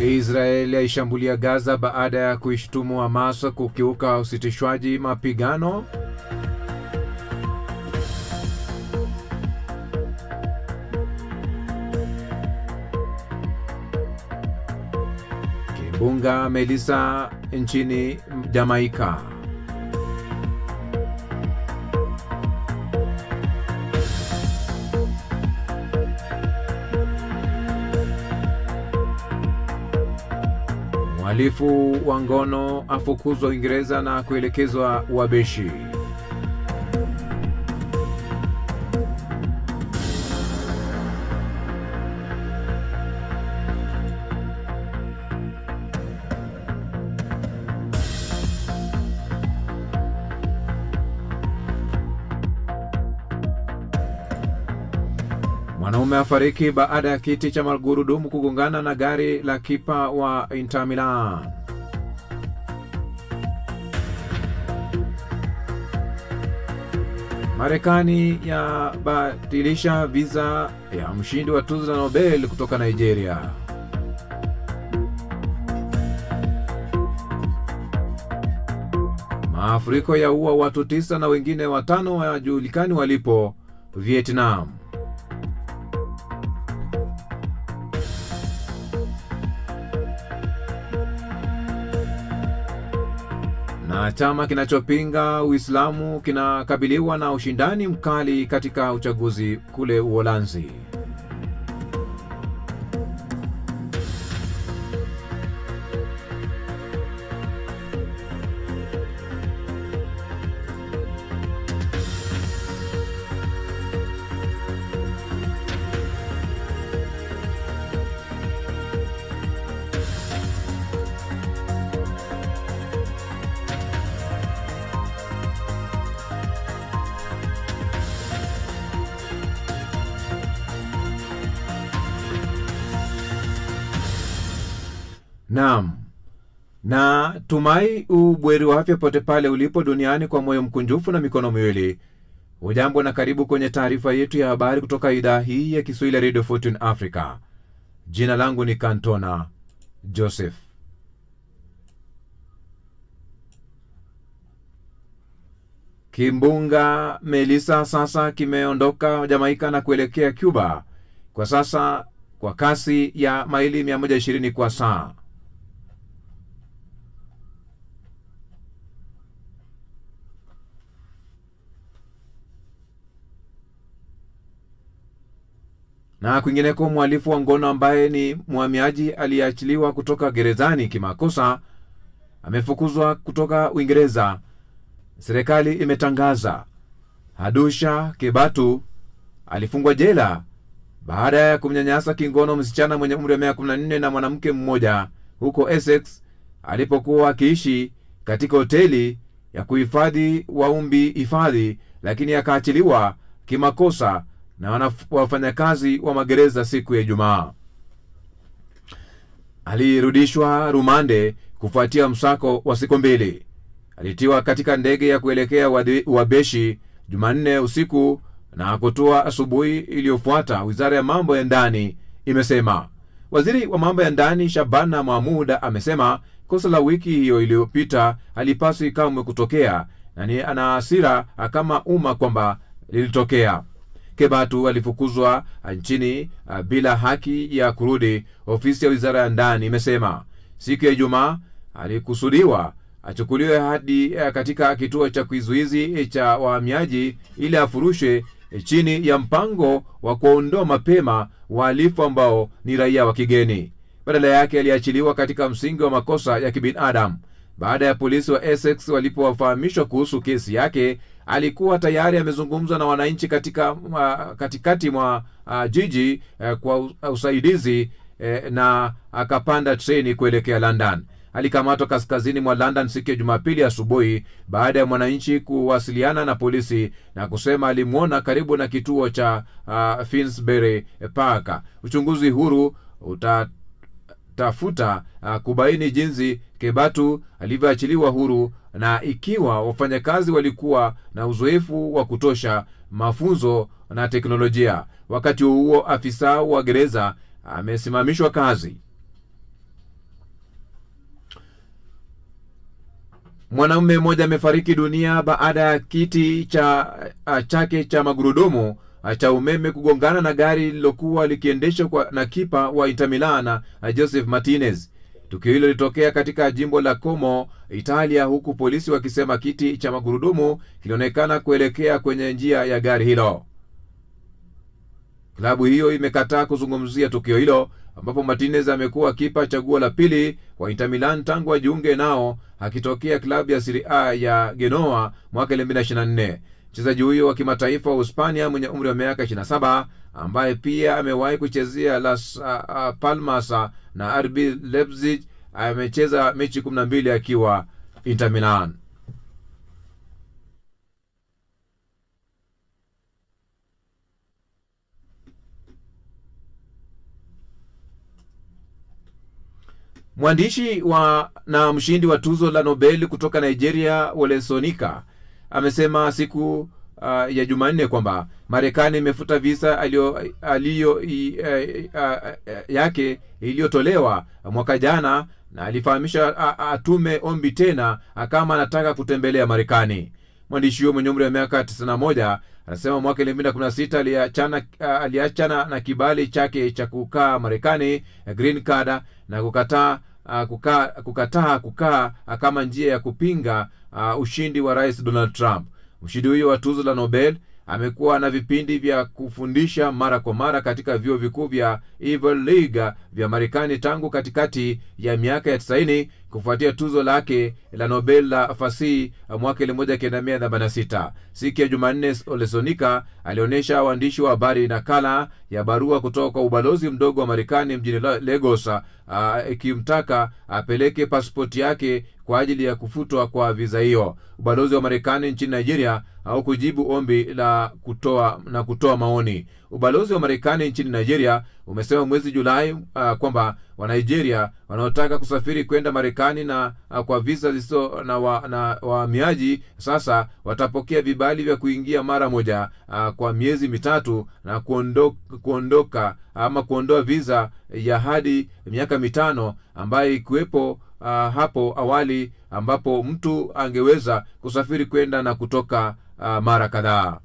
Israeli yaishambulia Gaza baada ya kuishtumu Hamas kukiuka usitishwaji mapigano. Kimbunga Melissa nchini Jamaica. Mhalifu wa ngono afukuzwa Uingereza na kuelekezwa Uhabeshi. Mwanaume afariki baada ya kiti cha magurudumu kugongana na gari la kipa wa Inter Milan. Marekani yabadilisha visa ya mshindi wa tuzo la Nobel kutoka Nigeria. Mafuriko yaua watu 9 na wengine 5 hawajulikani walipo Vietnam. Na chama kinachopinga Uislamu kinakabiliwa na ushindani mkali katika uchaguzi kule Uholanzi. Naam. Na tumai ubweri wa afya pote pale ulipo duniani kwa moyo mkunjufu na mikono miwili. Hujambo na karibu kwenye taarifa yetu ya habari kutoka idhaa hii ya Kiswahili ya Radio Fortune Africa. Jina langu ni Kantona Joseph. Kimbunga Melissa sasa kimeondoka Jamaica na kuelekea Cuba. Kwa sasa kwa kasi ya maili 120 kwa saa. Na kwingineko, mhalifu wa ngono ambaye ni mhamiaji aliyeachiliwa kutoka gerezani kimakosa amefukuzwa kutoka Uingereza. Serikali imetangaza Hadusha Kebatu alifungwa jela baada ya kumnyanyasa kingono msichana mwenye umri wa 14 na mwanamke mmoja huko Essex alipokuwa akiishi katika hoteli ya kuhifadhi waumbi hifadhi, lakini akaachiliwa kimakosa na wafanyakazi wa magereza siku ya Ijumaa. Alirudishwa rumande kufuatia msako wa siku 2. Alitiwa katika ndege ya kuelekea Uhabeshi Jumanne usiku na kutua asubuhi iliyofuata, wizara ya mambo ya ndani imesema. Waziri wa mambo ya ndani Shabana Mahmuda amesema kosa la wiki hiyo iliyopita halipaswi kamwe kutokea na ni ana hasira kama umma kwamba lilitokea. Kebatu alifukuzwa nchini bila haki ya kurudi, ofisi ya wizara ya ndani imesema. Siku ya Ijumaa alikusudiwa achukuliwe hadi katika kituo cha kizuizi cha wahamiaji ili afurushwe chini ya mpango wa kuondoa mapema wahalifu ambao ni raia wa kigeni. Badala yake aliachiliwa katika msingi wa makosa ya kibinadamu. Baada ya polisi wa Essex walipowafahamishwa kuhusu kesi yake, alikuwa tayari amezungumza na wananchi katikati mwa jiji kwa usaidizi na akapanda treni kuelekea London. Alikamatwa kaskazini mwa London siku ya Jumapili asubuhi baada ya mwananchi kuwasiliana na polisi na kusema alimuona karibu na kituo cha Finsbury Park. Uchunguzi huru utatafuta kubaini jinsi Kebatu alivyoachiliwa huru na ikiwa wafanyakazi walikuwa na uzoefu wa kutosha, mafunzo na teknolojia. Wakati huo afisa wa gereza amesimamishwa kazi. Mwanamume mmoja amefariki dunia baada ya kiti chake cha magurudumu cha umeme kugongana na gari lilokuwa likiendeshwa na kipa wa Inter Milan Joseph Martinez. Tukio hilo litokea katika jimbo la Como, Italia, huku polisi wakisema kiti cha magurudumu kilionekana kuelekea kwenye njia ya gari hilo. Klabu hiyo imekataa kuzungumzia tukio hilo, ambapo Martinez amekuwa kipa chaguo la pili wa Inter Milan tangu ajiunge nao akitokea klabu ya Serie A ya Genoa mwaka 2024. Mchezaji huyo wa kimataifa wa Hispania mwenye umri wa miaka 27, ambaye pia amewahi kuchezea Las Palmas na RB Leipzig, amecheza mechi 12 akiwa Inter Milan. Mwandishi na mshindi wa tuzo la Nobel kutoka Nigeria, Wole Soyinka, amesema siku ya Jumanne kwamba Marekani imefuta visa yake iliyotolewa mwaka jana, na alifahamisha atume ombi tena kama anataka kutembelea Marekani. Mwandishi huyo mwenye umri wa miaka 91 anasema mwaka 2016 aliachana na kibali chake cha kukaa Marekani, green card, na kukataa kukaa kama njia ya kupinga ushindi wa Rais Donald Trump. Mshindi huyo wa tuzo la Nobel amekuwa na vipindi vya kufundisha mara kwa mara katika vyuo vikuu vya Ivy League vya Marekani tangu katikati ya miaka ya 90 kufuatia tuzo lake la Nobel la fasihi mwaka 1986. Siku ya Jumanne, Wole Soyinka alionyesha waandishi wa habari nakala ya barua kutoka kwa ubalozi mdogo wa Marekani mjini Lagos, ikimtaka apeleke pasipoti yake kwa ajili ya kufutwa kwa visa hiyo. Ubalozi wa Marekani nchini Nigeria au kujibu ombi la kutoa maoni. Ubalozi wa Marekani nchini Nigeria umesema mwezi Julai kwamba wa Nigeria wanaotaka kusafiri kwenda Marekani na kwa visa zisizo na wahamiaji sasa watapokea vibali vya kuingia mara moja kwa miezi mitatu, na kuondoa visa ya hadi miaka 5 ambayo ikiwepo hapo awali, ambapo mtu angeweza kusafiri kwenda na kutoka mara kadhaa.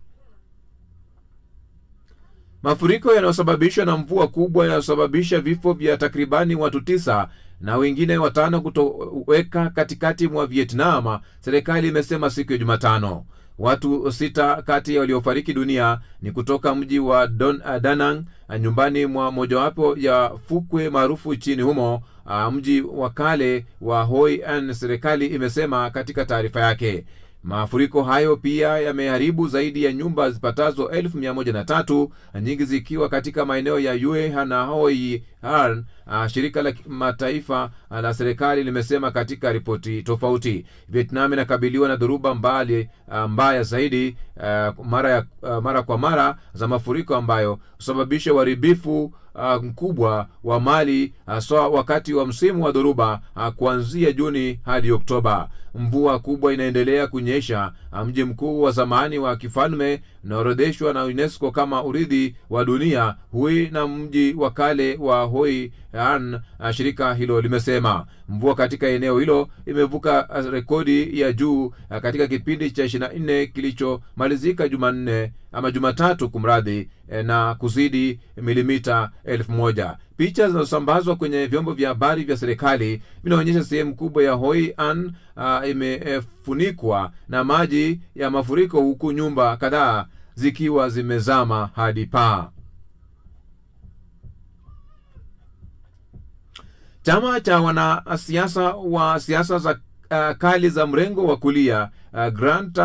Mafuriko yanayosababishwa na mvua kubwa yanayosababisha vifo vya takribani watu 9 na wengine 5 kutoweka katikati mwa Vietnam, serikali imesema siku ya Jumatano. Watu 6 kati ya waliofariki dunia ni kutoka mji wa Da Nang, nyumbani mwa mojawapo ya fukwe maarufu nchini humo, mji wa kale wa Hoi An, serikali imesema katika taarifa yake. Mafuriko hayo pia yameharibu zaidi ya nyumba zipatazo 1103, nyingi zikiwa katika maeneo ya Yue na Hoi An, shirika la mataifa la serikali limesema katika ripoti tofauti. Vietnam inakabiliwa na dhoruba mbaya zaidi mara kwa mara za mafuriko ambayo husababisha uharibifu mkubwa wa mali, hasa wakati wa msimu wa dhoruba kuanzia Juni hadi Oktoba. Mvua kubwa inaendelea kunyesha mji mkuu wa zamani wa kifalme unaorodheshwa na UNESCO kama urithi wa dunia, Hue, na mji wa kale wa Hoi An, shirika hilo limesema. Mvua katika eneo hilo imevuka rekodi ya juu katika kipindi cha 24 kilichomalizika Jumatatu kumradhi, na kuzidi milimita 1000. Picha zinazosambazwa kwenye vyombo vya habari vya serikali vinaonyesha sehemu kubwa ya Hoi An imefunikwa na maji ya mafuriko, huku nyumba kadhaa zikiwa zimezama hadi paa. Chama cha wanasiasa wa siasa za kali za mrengo wa kulia, Grant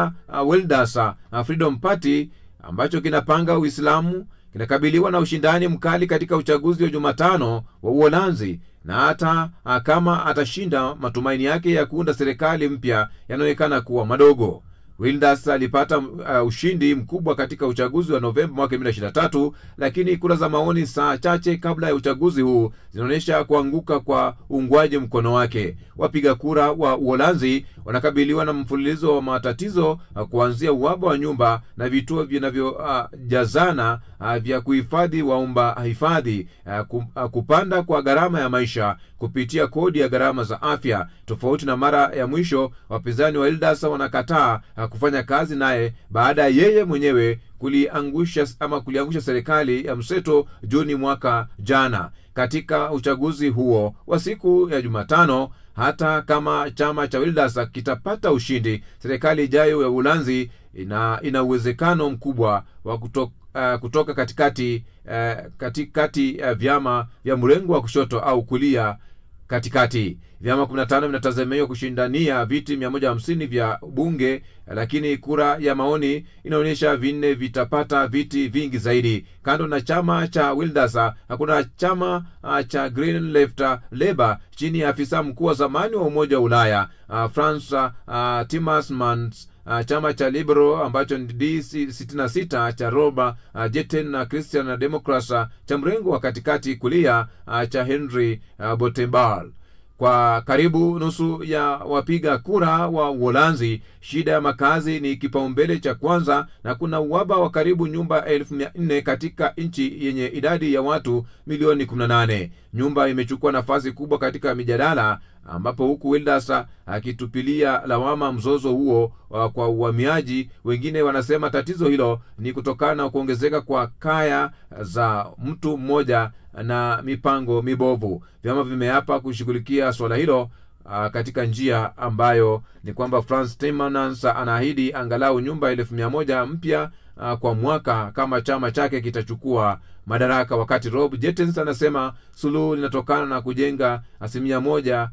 Wilders Freedom Party, ambacho kinapanga Uislamu, kinakabiliwa na ushindani mkali katika uchaguzi wa Jumatano wa Uholanzi, na hata kama atashinda, matumaini yake ya kuunda serikali mpya yanaonekana kuwa madogo. Wilders alipata ushindi mkubwa katika uchaguzi wa Novemba mwaka 2023, lakini kura za maoni saa chache kabla ya uchaguzi huu zinaonyesha kuanguka kwa uungwaji mkono wake. Wapiga kura wa Uholanzi wanakabiliwa na mfululizo wa matatizo, kuanzia uhaba wa nyumba na vituo vinavyojazana vya kuhifadhi waomba hifadhi, kupanda kwa gharama ya maisha kupitia kodi ya gharama za afya. Tofauti na mara ya mwisho, wapinzani wa Wilders wanakataa kufanya kazi naye baada ya yeye mwenyewe kuliangusha serikali ya mseto Juni mwaka jana. Katika uchaguzi huo wa siku ya Jumatano, hata kama chama cha Wilders kitapata ushindi, serikali ijayo ya Uholanzi ina uwezekano mkubwa wa kutoka katikati vyama vya mrengo wa kushoto au kulia katikati. Vyama 15 vinatazamiwa kushindania viti 150 vya bunge, lakini kura ya maoni inaonyesha 4 vitapata viti vingi zaidi. Kando na chama cha Wilders, hakuna chama cha Green Left Labour chini ya afisa mkuu wa zamani wa Umoja wa Ulaya Frans Timmermans, chama cha Liberal ambacho ni D66 cha Robert Jetten na Christian Democrats cha mrengo wa katikati kulia cha Henry Bottebal. Kwa karibu nusu ya wapiga kura wa Uholanzi, shida ya makazi ni kipaumbele cha kwanza, na kuna uhaba wa karibu nyumba 1400 katika nchi yenye idadi ya watu milioni 18. Nyumba imechukua nafasi kubwa katika mijadala, ambapo huku Wilders akitupilia lawama mzozo huo kwa uhamiaji. Wengine wanasema tatizo hilo ni kutokana na kuongezeka kwa kaya za mtu mmoja na mipango mibovu. Vyama vimeapa kushughulikia swala hilo katika njia ambayo ni kwamba Frans Timmermans anaahidi angalau nyumba 1100 mpya kwa mwaka kama chama chake kitachukua madaraka, wakati Rob Jetten anasema suluhu linatokana na kujenga 1%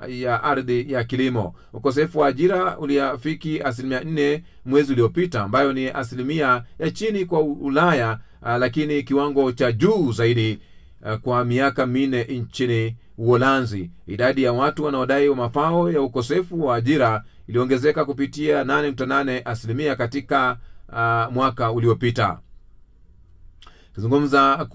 ya ardhi ya kilimo. Ukosefu wa ajira uliafiki 4% mwezi uliopita, ambayo ni asilimia ya chini kwa Ulaya, lakini kiwango cha juu zaidi kwa miaka 4 nchini Uholanzi. Idadi ya watu wanaodai mafao ya ukosefu wa ajira iliongezeka kupitia 8.8% katika mwaka uliopita. Kizungumza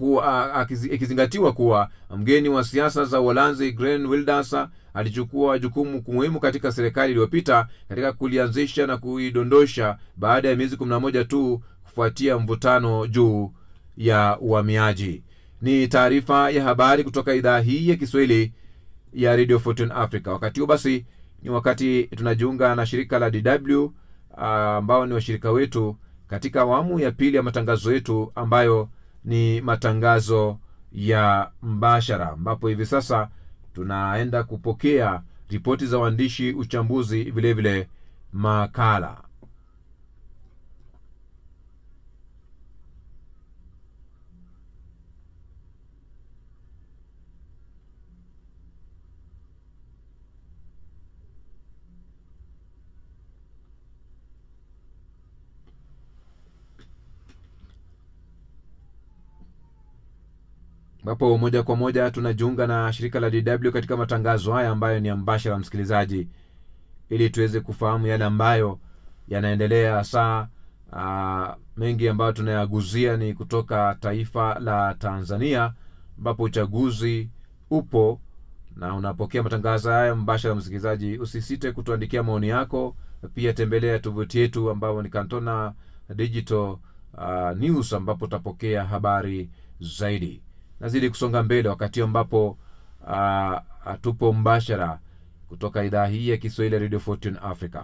ikizingatiwa kuwa mgeni wa siasa za Uholanzi, Green Wilders alichukua jukumu muhimu katika serikali iliyopita katika kulianzisha na kuidondosha baada ya miezi 11 tu kufuatia mvutano juu ya uhamiaji. Ni taarifa ya habari kutoka idhaa hii ya Kiswahili ya Radio Fortune Africa. Wakati huu basi ni wakati tunajiunga na shirika la DW ambao ni washirika wetu katika awamu ya pili ya matangazo yetu, ambayo ni matangazo ya mbashara, ambapo hivi sasa tunaenda kupokea ripoti za waandishi, uchambuzi, vile vile makala. Ambapo moja kwa moja tunajiunga na shirika la DW katika matangazo haya ambayo ni mbashara, msikilizaji, ili tuweze kufahamu yale ambayo yanaendelea saa mengi ambayo tunayaguzia ni kutoka taifa la Tanzania, ambapo uchaguzi upo na unapokea matangazo haya mbashara. Msikilizaji, usisite kutuandikia maoni yako, pia tembelea tovuti yetu ambayo ni Kantona Digital News, ambapo utapokea habari zaidi. Nazidi kusonga mbele wakati ambapo tupo mbashara kutoka idhaa hii ya Kiswahili Radio Fortune Africa.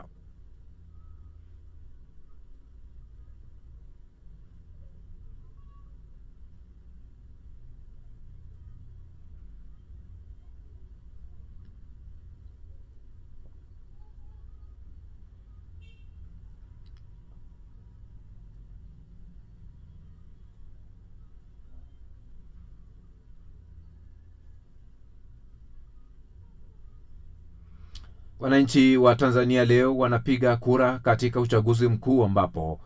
Wananchi wa Tanzania leo wanapiga kura katika uchaguzi mkuu, ambapo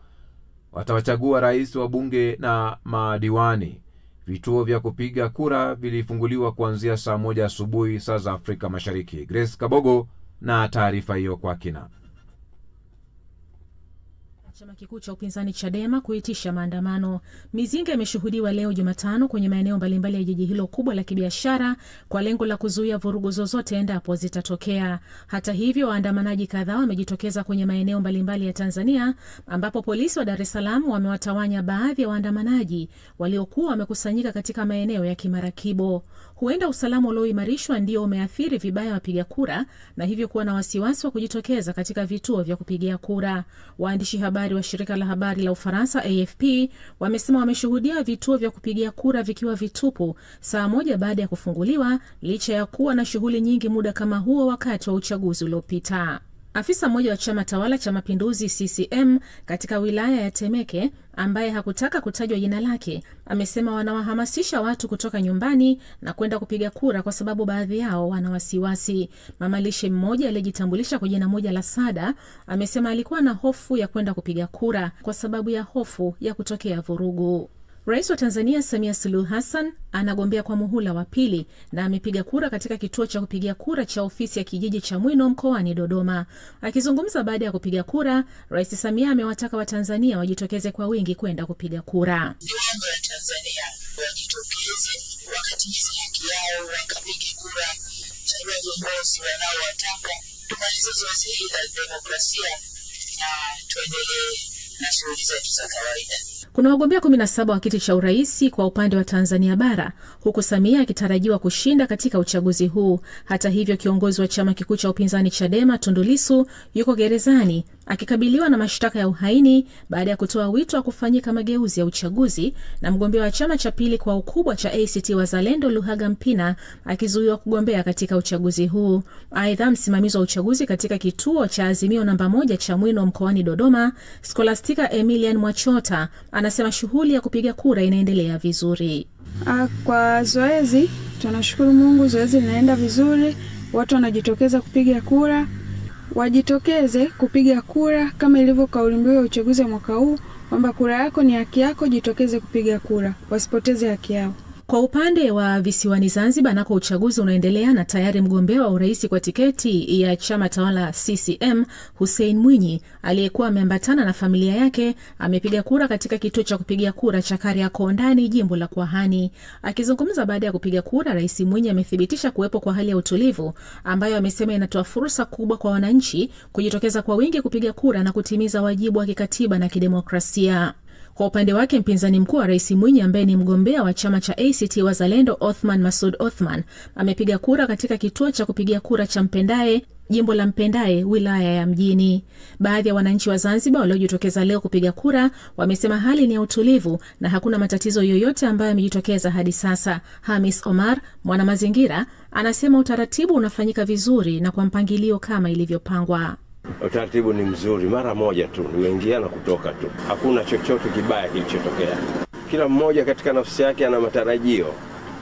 watawachagua rais, wa bunge na madiwani. Vituo vya kupiga kura vilifunguliwa kuanzia saa 1 asubuhi saa za Afrika Mashariki. Grace Kabogo na taarifa hiyo kwa kina. Chama kikuu cha upinzani Chadema kuitisha maandamano. Mizinga imeshuhudiwa leo Jumatano kwenye maeneo mbalimbali ya jiji hilo kubwa la kibiashara kwa lengo la kuzuia vurugu zozote endapo zitatokea. Hata hivyo, waandamanaji kadhaa wamejitokeza kwenye maeneo mbalimbali ya Tanzania ambapo polisi wa Dar es Salaam wamewatawanya baadhi ya waandamanaji waliokuwa wamekusanyika katika maeneo ya Kimarakibo. Huenda usalama ulioimarishwa ndio umeathiri vibaya wapiga kura na hivyo kuwa na wasiwasi wa kujitokeza katika vituo vya kupigia kura. Waandishi habari wa shirika la habari la Ufaransa AFP wamesema wameshuhudia vituo vya kupigia kura vikiwa vitupu saa moja baada ya kufunguliwa licha ya kuwa na shughuli nyingi muda kama huo wakati wa uchaguzi uliopita. Afisa mmoja wa chama tawala cha Mapinduzi CCM katika wilaya ya Temeke ambaye hakutaka kutajwa jina lake amesema wanawahamasisha watu kutoka nyumbani na kwenda kupiga kura kwa sababu baadhi yao wana wasiwasi. Mamalishe mmoja aliyejitambulisha kwa jina moja la Sada amesema alikuwa na hofu ya kwenda kupiga kura kwa sababu ya hofu ya kutokea vurugu. Rais wa Tanzania Samia Suluhu Hassan anagombea kwa muhula wa pili na amepiga kura katika kituo cha kupigia kura cha ofisi ya kijiji cha Mwino mkoani Dodoma. Akizungumza baada ya kupiga kura, Rais Samia amewataka Watanzania wajitokeze kwa wingi kwenda kupiga kura. Niombe Watanzania wajitokeze wakati hizi haki yao wakapige kura, chagua viongozi wanaowataka, tumalize zoezi hili la demokrasia na tuendelee na shughuli zetu za kawaida. Kuna wagombea 17 wa kiti cha urais kwa upande wa Tanzania bara, huku Samia akitarajiwa kushinda katika uchaguzi huu. Hata hivyo, kiongozi wa chama kikuu cha upinzani Chadema Tundu Lissu yuko gerezani akikabiliwa na mashtaka ya uhaini baada ya kutoa wito wa kufanyika mageuzi ya uchaguzi, na mgombea wa chama cha pili kwa ukubwa cha ACT Wazalendo Luhaga Mpina akizuiwa kugombea katika uchaguzi huu. Aidha, msimamizi wa uchaguzi katika kituo cha Azimio namba 1 cha Mwino mkoani Dodoma, Scholastica Emilian Mwachota, anasema shughuli ya kupiga kura inaendelea vizuri. Kwa zoezi, tunashukuru Mungu, zoezi linaenda vizuri. Watu wanajitokeza kupiga kura. Wajitokeze kupiga kura kama ilivyo kauli mbiu ya uchaguzi wa mwaka huu kwamba kura yako ni haki yako, jitokeze kupiga kura, wasipoteze haki yao. Kwa upande wa visiwani Zanzibar nako uchaguzi unaendelea na tayari mgombea wa urais kwa tiketi ya chama tawala CCM Hussein Mwinyi aliyekuwa ameambatana na familia yake amepiga kura katika kituo cha kupigia kura cha Kariakoo ndani jimbo la Kwahani. Akizungumza baada ya kupiga kura, Rais Mwinyi amethibitisha kuwepo kwa hali ya utulivu ambayo amesema inatoa fursa kubwa kwa wananchi kujitokeza kwa wingi kupiga kura na kutimiza wajibu wa kikatiba na kidemokrasia. Kwa upande wake, mpinzani mkuu wa Rais Mwinyi ambaye ni mgombea wa chama cha ACT Wazalendo Othman Masoud Othman amepiga kura katika kituo cha kupigia kura cha Mpendae, jimbo la Mpendae, wilaya ya Mjini. Baadhi ya wananchi wa Zanzibar waliojitokeza leo kupiga kura wamesema hali ni ya utulivu na hakuna matatizo yoyote ambayo yamejitokeza hadi sasa. Hamis Omar, mwana mazingira, anasema utaratibu unafanyika vizuri na kwa mpangilio kama ilivyopangwa. Utaratibu ni mzuri, mara moja tu nimeingia na kutoka tu. Hakuna chochote kibaya kilichotokea. Kila mmoja katika nafsi yake ana matarajio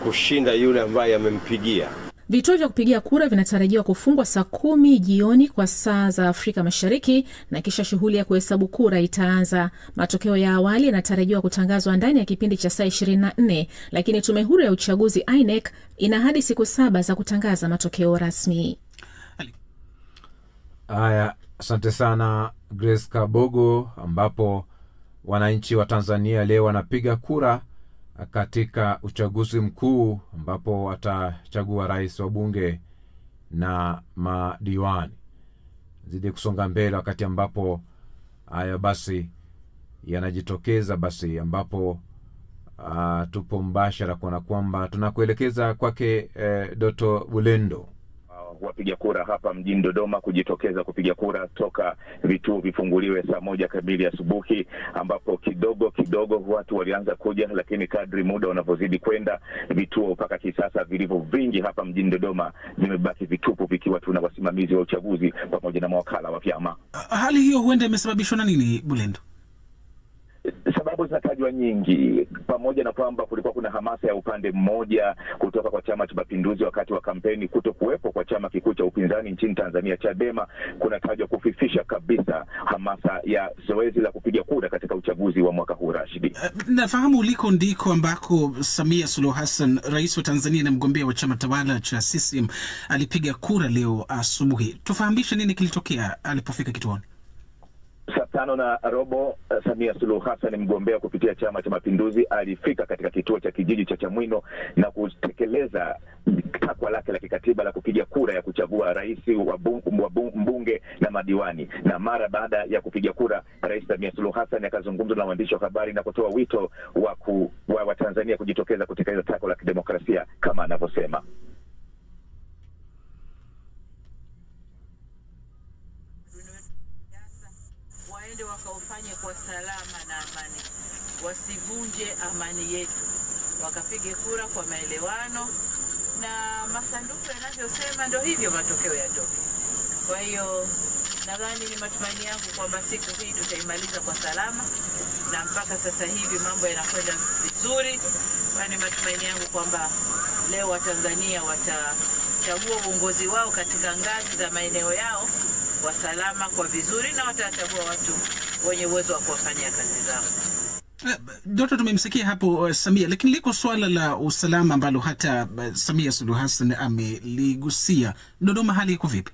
kushinda yule ambaye amempigia. Vituo vya kupigia kura vinatarajiwa kufungwa saa 10 jioni kwa saa za Afrika Mashariki na kisha shughuli ya kuhesabu kura itaanza. Matokeo ya awali yanatarajiwa kutangazwa ndani ya kipindi cha saa 24, lakini Tume Huru ya Uchaguzi INEC ina hadi siku 7 za kutangaza matokeo rasmi. Haya, asante sana Grace Kabogo, ambapo wananchi wa Tanzania leo wanapiga kura katika uchaguzi mkuu ambapo watachagua rais, wa bunge na madiwani. Zidi kusonga mbele wakati ambapo haya basi yanajitokeza, basi ambapo tupo mbashara kwa kwamba tunakuelekeza kwake Doto Bulendo. Wapiga kura hapa mjini Dodoma kujitokeza kupiga kura toka vituo vifunguliwe saa 1 kamili asubuhi, ambapo kidogo watu walianza kuja, lakini kadri muda unavyozidi kwenda vituo mpaka kisasa vilivyo vingi hapa mjini Dodoma vimebaki vitupu, vikiwa tuna wasimamizi wa uchaguzi pamoja na mawakala wa vyama. Hali hiyo huenda imesababishwa na nini, Bulendo? Sababu zinatajwa nyingi, pamoja na kwamba kulikuwa kuna hamasa ya upande mmoja kutoka kwa Chama cha Mapinduzi wakati wa kampeni. Kutokuwepo kwa chama kikuu cha upinzani nchini Tanzania Chadema kunatajwa kufifisha kabisa hamasa ya zoezi la kupiga kura katika uchaguzi wa mwaka huu. Rashidi, nafahamu uliko ndiko ambako Samia Suluhu Hassan, rais wa Tanzania na mgombea wa chama tawala cha CCM, alipiga kura leo asubuhi. Tufahamishe nini kilitokea alipofika kituoni? Saa na robo, Samia Suluhu Hassan, mgombea kupitia Chama cha Mapinduzi, alifika katika kituo cha kijiji cha Chamwino na kutekeleza takwa lake la kikatiba la kupiga kura ya kuchagua rais, mbunge na madiwani. Na mara baada ya kupiga kura, Rais Samia Suluhu Hassan akazungumza na waandishi wa habari na kutoa wito wa Tanzania kujitokeza kutekeleza takwa la kidemokrasia kama anavyosema. Waende wakaufanye kwa salama na amani, wasivunje amani yetu, wakapige kura kwa maelewano na masanduku yanavyosema, ndio hivyo matokeo yatoke. Kwa hiyo nadhani ni matumaini yangu kwamba siku hii tutaimaliza kwa salama, na mpaka sasa hivi mambo yanakwenda vizuri. Ni matumaini yangu kwamba leo Watanzania watachagua uongozi wao katika ngazi za maeneo yao kwa salama, kwa vizuri, na watachagua watu wenye uwezo wa kuwafanyia kazi zao. Dr. tumemsikia hapo Samia, lakini liko swala la usalama ambalo hata Samia Suluhu Hassan ameligusia. Dodoma hali iko vipi?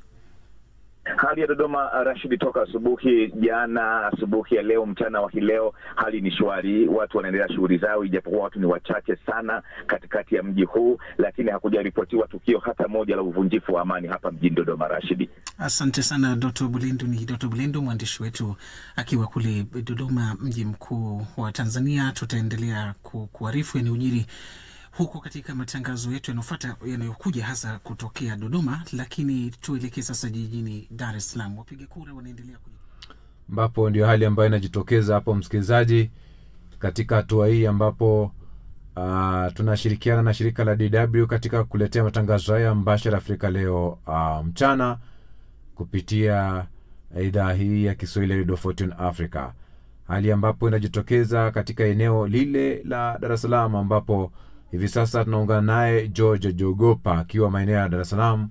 Hali ya Dodoma, Rashid, toka asubuhi jana, asubuhi ya leo, mchana wa leo, hali ni shwari. Watu wanaendelea shughuli zao, ijapokuwa watu ni wachache sana katikati ya mji huu, lakini hakujaripotiwa tukio hata moja la uvunjifu wa amani hapa mjini Dodoma, Rashid. Asante sana Dr. Bulindu. Ni Dr. Bulindu, mwandishi wetu akiwa kule Dodoma, mji mkuu wa Tanzania. Tutaendelea kuarifu yanayojiri huko katika matangazo yetu yanayofuata, yanayokuja hasa kutokea Dodoma, lakini tuelekee sasa jijini Dar es Salaam. Wapiga kura wanaendelea ambapo ndio hali ambayo inajitokeza hapo, msikilizaji, katika hatua hii ambapo tunashirikiana na shirika la DW katika kuletea matangazo haya mbashara Afrika Leo mchana kupitia idhaa hii ya Kiswahili Radio Fortune Africa. Hali ambapo inajitokeza katika eneo lile la Dar es Salaam, ambapo hivi sasa tunaungana naye George Jogopa akiwa maeneo ya Dar es Salaam.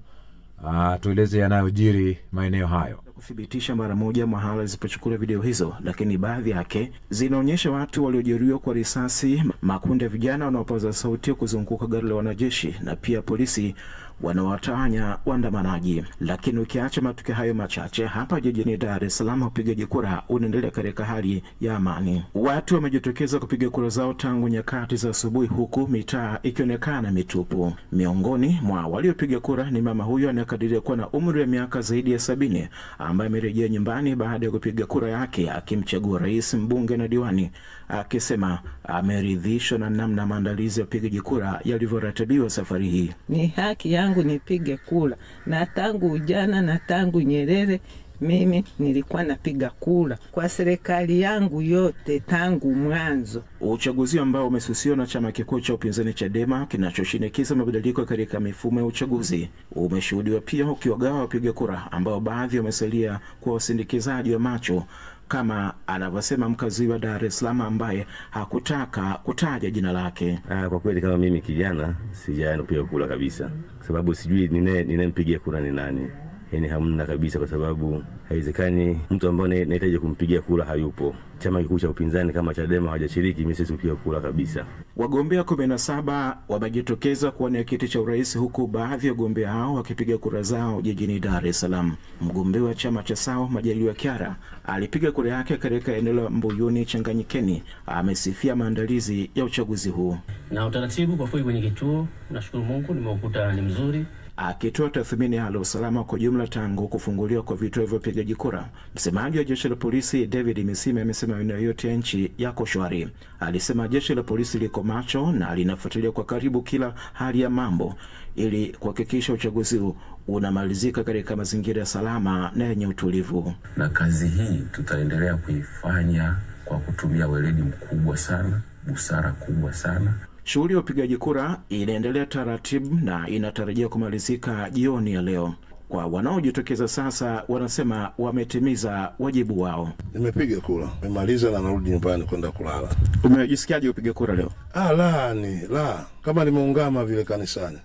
Tueleze yanayojiri maeneo hayo. Kuthibitisha mara moja mahala zilipochukua video hizo, lakini baadhi yake zinaonyesha watu waliojeruhiwa kwa risasi, makundi ya vijana wanaopaza sauti kuzunguka gari la wanajeshi, na pia polisi wanawatawanya waandamanaji. Lakini ukiacha matukio hayo machache, hapa jijini Dar es Salaam upigaji kura unaendelea katika hali ya amani. Watu wamejitokeza kupiga kura zao tangu nyakati za asubuhi, huku mitaa ikionekana mitupu. Miongoni mwa waliopiga kura ni mama huyo anayekadiria kuwa na umri wa miaka zaidi ya 70, ambaye amerejea nyumbani baada ya kupiga kura yake akimchagua rais, mbunge na diwani, akisema ameridhishwa na namna maandalizi ya upigaji kura yalivyoratibiwa safari hii. Ni haki yangu nipige kura, na tangu ujana na tangu Nyerere mimi nilikuwa napiga kura kwa serikali yangu yote tangu mwanzo. Uchaguzi ambao umesusiwa na chama kikuu cha upinzani Chadema kinachoshinikiza mabadiliko katika mifumo ya uchaguzi umeshuhudiwa pia ukiwagawa wapiga kura ambao baadhi wamesalia kwa usindikizaji wa macho, kama anavyosema mkazi wa Dar es Salaam ambaye hakutaka kutaja jina lake. Kwa kweli kama mimi kijana sijaenda kupiga kura kabisa, sababu sijui ninayempigia kura ni nani. Yaani hamna kabisa, kwa sababu haiwezekani mtu ambaye anahitaji kumpigia kura hayupo. Chama kikuu cha upinzani kama Chadema hawajashiriki, mimi siwezi kupiga kura kabisa. Wagombea 17 wamejitokeza kuwania kiti cha urais, huku baadhi ya wagombea hao wakipiga kura zao jijini Dar es Salaam. Mgombea wa chama cha SAO Majaliwa Kyara alipiga kura yake katika eneo la Mbuyuni Changanyikeni. Amesifia maandalizi ya uchaguzi huu. Na utaratibu kwa kweli kwenye kituo, nashukuru Mungu nimeukuta ni mzuri. Akitoa tathmini ya usalama kwa jumla tangu kufunguliwa kwa vituo vya upigaji kura, msemaji wa jeshi la polisi David Misime amesema maeneo yote ya nchi yako shwari. Alisema jeshi la polisi liko macho na linafuatilia kwa karibu kila hali ya mambo ili kuhakikisha uchaguzi huu unamalizika katika mazingira salama na yenye utulivu. Na kazi hii tutaendelea kuifanya kwa kutumia weledi mkubwa sana, busara kubwa sana. Shughuli ya upigaji kura inaendelea taratibu na inatarajia kumalizika jioni ya leo. Kwa wanaojitokeza sasa, wanasema wametimiza wajibu wao. Nimepiga kura, nimemaliza na narudi nyumbani kwenda kulala. Umejisikiaje upiga kura leo? Kama nimeungama vile kanisani.